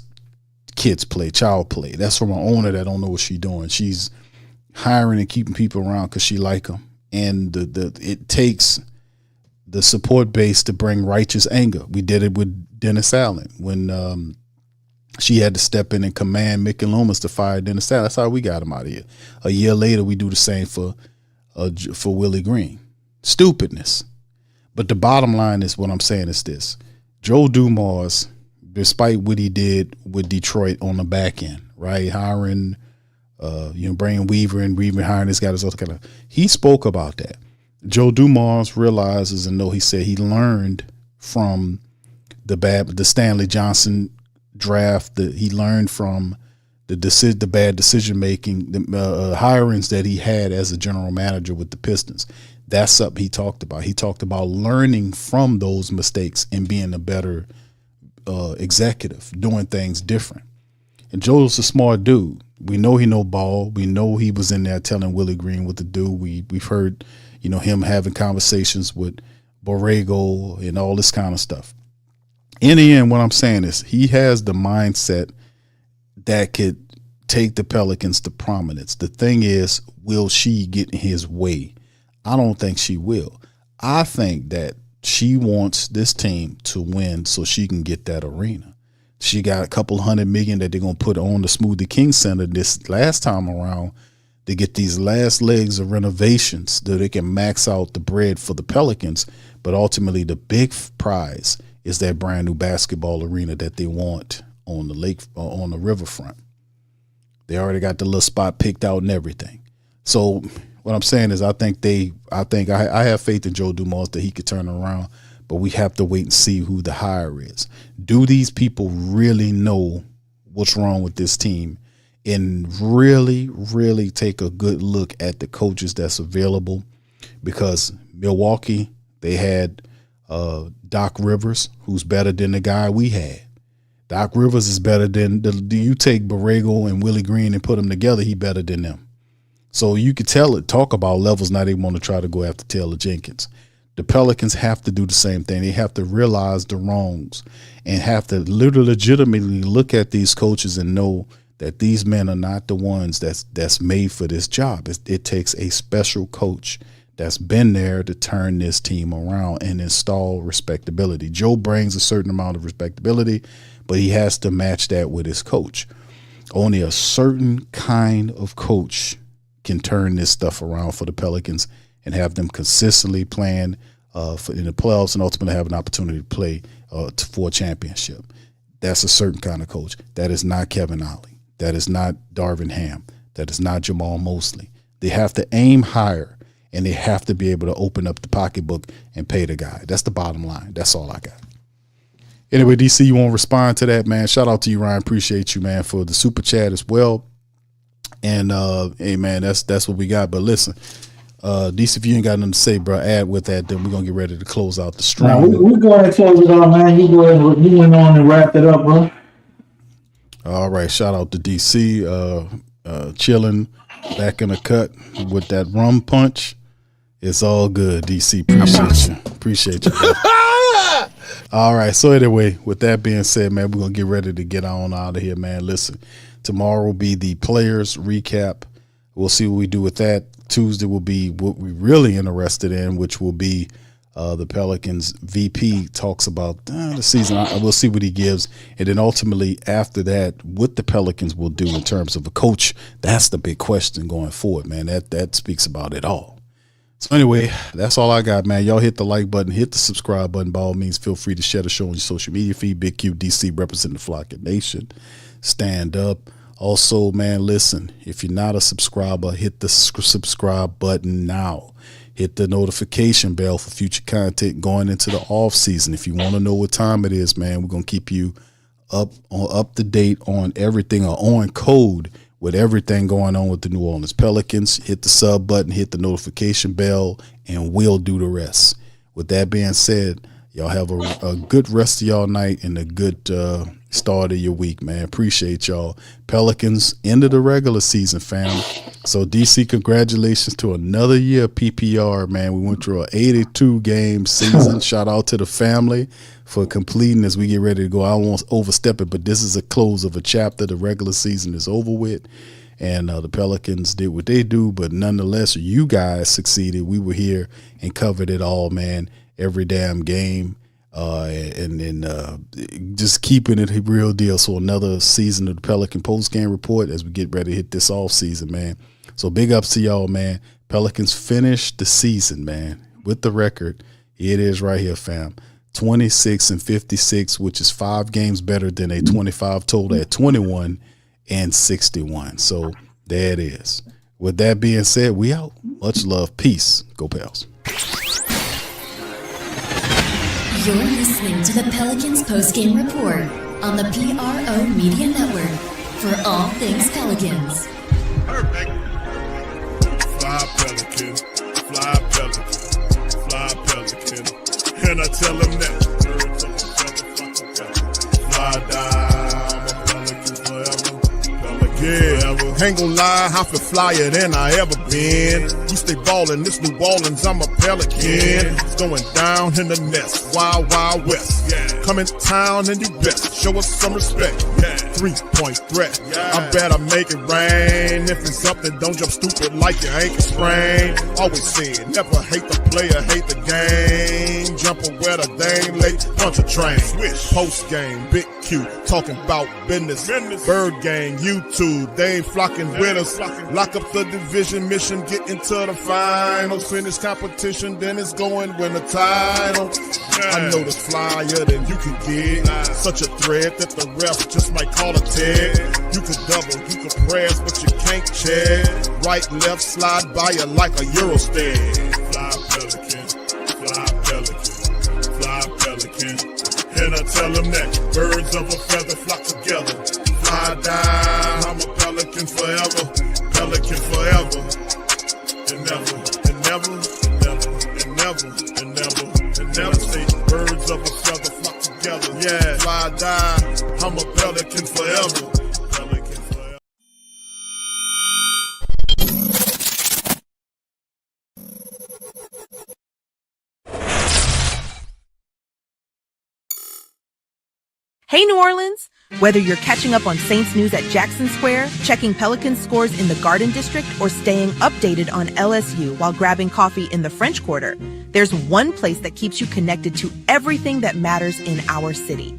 kids play, child play. That's from an owner that don't know what she's doing. She's hiring and keeping people around because she like them. And it takes the support base to bring righteous anger. We did it with Dennis Allen when she had to step in and command Mickey Loomis to fire Dennis Allen. That's how we got him out of here. A year later, we do the same for Willie Green. Stupidness. But the bottom line is what I'm saying is this. Joe Dumars, despite what he did with Detroit on the back end, right? Hiring, bringing Weaver and hiring this guy, this other kind of, he spoke about that. Joe Dumars realizes and he said he learned from the Stanley Johnson draft. He learned from the bad decision making, the hirings that he had as a general manager with the Pistons. That's something he talked about. He talked about learning from those mistakes and being a better executive, doing things different. And Joe's a smart dude. We know he know ball. We know he was in there telling Willie Green what to do. We've heard, him having conversations with Borrego and all this kind of stuff. In the end, what I'm saying is he has the mindset that could take the Pelicans to prominence. The thing is, will she get in his way? I don't think she will. I think that she wants this team to win so she can get that arena. She got a couple $100 million that they're going to put on the Smoothie King Center this last time around to get these last legs of renovations so they can max out the bread for the Pelicans. But ultimately, the big prize is that brand new basketball arena that they want on the riverfront. They already got the little spot picked out and everything. So what I'm saying is I have faith in Joe Dumars that he could turn around, but we have to wait and see who the hire is. Do these people really know what's wrong with this team and really, really take a good look at the coaches that's available? Because Milwaukee, they had Doc Rivers, who's better than the guy we had. Doc Rivers is better than you take Borrego and Willie Green and put them together, he better than them. So you could talk about levels. Now they want to try to go after Taylor Jenkins. The Pelicans have to do the same thing. They have to realize the wrongs and have to legitimately look at these coaches and know that these men are not the ones that's made for this job. It takes a special coach that's been there to turn this team around and install respectability. Joe brings a certain amount of respectability, but he has to match that with his coach. Only a certain kind of coach can turn this stuff around for the Pelicans and have them consistently playing in the playoffs and ultimately have an opportunity to play for a championship. That's a certain kind of coach. That is not Kevin Ollie. That is not Darvin Ham. That is not Jamal Mosley. They have to aim higher and they have to be able to open up the pocketbook and pay the guy. That's the bottom line. That's all I got. Anyway, DC, you want to respond to that, man? Shout out to you, Ryan. Appreciate you, man, for the super chat as well. And hey, man, that's what we got. But listen, DC, if you ain't got nothing to say, bro, add with that, then we're gonna get ready to close out the stream. Nah, we go ahead and close it out, man. You go ahead, you went on and wrap it up, bro. All right, shout out to DC, chilling back in the cut with that rum punch. It's all good, DC. Appreciate you, bro. All right, so anyway, with that being said, man, we're gonna get ready to get on out of here, man. Listen, tomorrow will be the players recap. We'll see what we do with that. Tuesday will be what we're really interested in, which will be the Pelicans VP talks about the season. We'll see what he gives. And then ultimately after that, what the Pelicans will do in terms of a coach, that's the big question going forward, man. That speaks about it all. So anyway, that's all I got, man. Y'all hit the like button, hit the subscribe button. By all means, feel free to share the show on your social media feed. Big Q DC representing the Who Dat Nation. Stand up. Also, man, listen, if you're not a subscriber, hit the subscribe button now. Hit the notification bell for future content going into the off season. If you want to know what time it is, man, we're going to keep you up to date on everything, or on code with everything going on with the New Orleans Pelicans. Hit the sub button, hit the notification bell, and we'll do the rest. With that being said, y'all have a good rest of y'all night and a good start of your week, man. Appreciate y'all. Pelicans, end of the regular season, fam. So, DC, congratulations to another year of PPR, man. We went through an 82-game season. Shout out to the family for completing as we get ready to go. I don't want to overstep it, but this is a close of a chapter. The regular season is over with, and the Pelicans did what they do, but nonetheless, you guys succeeded. We were here and covered it all, man, every damn game. And just keeping it a real deal. So another season of the Pelican Postgame Report as we get ready to hit this off season, man. So big ups to y'all, man. Pelicans finished the season, man, with the record. It is right here, fam. 26-56, which is 5 games better than a 25 total at 21-61. So there it is. With that being said, we out. Much love. Peace. Go Pels. You're listening to the Pelicans Postgame Report on the PRO Media Network for all things Pelicans. Perfect. Fly Pelican, fly Pelican, fly Pelican. And I tell them that. Fly down, I'm a Pelican forever. Pelican, ain't gon' lie, I feel flyer than I ever been. We stay ballin', this New Orleans, I'm a Pelican. It's going down in the nest, wild, wild west. Come in town and do best, show us some respect. 3-point threat, I better make it rain. If it's something, don't jump stupid like your ankle sprain. Always saying, never hate the player, hate the game. Jumper where the dame late, punch a train. Post game, Big Q, talking about business. Bird gang, YouTube, they ain't flocking with us. Lock up the division mission, get into the finals. Finish competition, then it's going win the title. I know this flyer than you can get. Such a threat that the ref just might call a tag. You could double, you could press, but you can't check. Right, left, slide by you like a Eurostag. Fly Pelican, fly Pelican, fly Pelican. And I tell them that birds of a feather flock together. Fly down, I'm a Pelican forever, Pelican forever. And never, and never, and never, and never, and never, and never say birds of a feather flock together. Yeah, fly down, I'm a Pelican forever, Pelican forever. Hey, New Orleans! Whether you're catching up on Saints news at Jackson Square, checking Pelicans scores in the Garden District, or staying updated on LSU while grabbing coffee in the French Quarter, there's one place that keeps you connected to everything that matters in our city.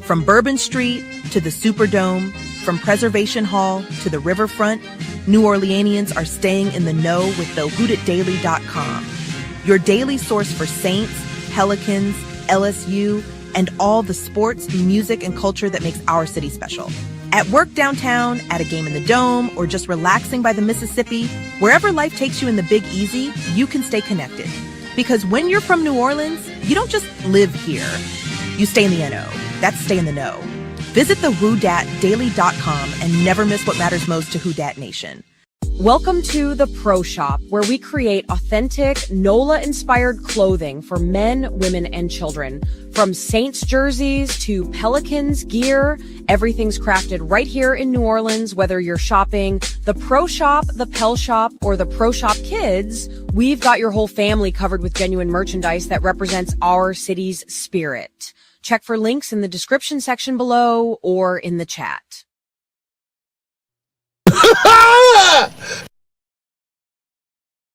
From Bourbon Street to the Superdome, from Preservation Hall to the Riverfront, New Orleanians are staying in the know with the WhoDatDaily.com. Your daily source for Saints, Pelicans, LSU, and all the sports, music, and culture that makes our city special. At work downtown, at a game in the Dome, or just relaxing by the Mississippi, wherever life takes you in the Big Easy, you can stay connected. Because when you're from New Orleans, you don't just live here. You stay in the NO. That's stay in the know. Visit the WhoDatDaily.com and never miss what matters most to Who Dat Nation. Welcome to the Pro Shop, where we create authentic NOLA-inspired clothing for men, women, and children. From Saints jerseys to Pelicans gear, everything's crafted right here in New Orleans. Whether you're shopping the Pro Shop, the Pel Shop, or the Pro Shop Kids, we've got your whole family covered with genuine merchandise that represents our city's spirit. Check for links in the description section below or in the chat.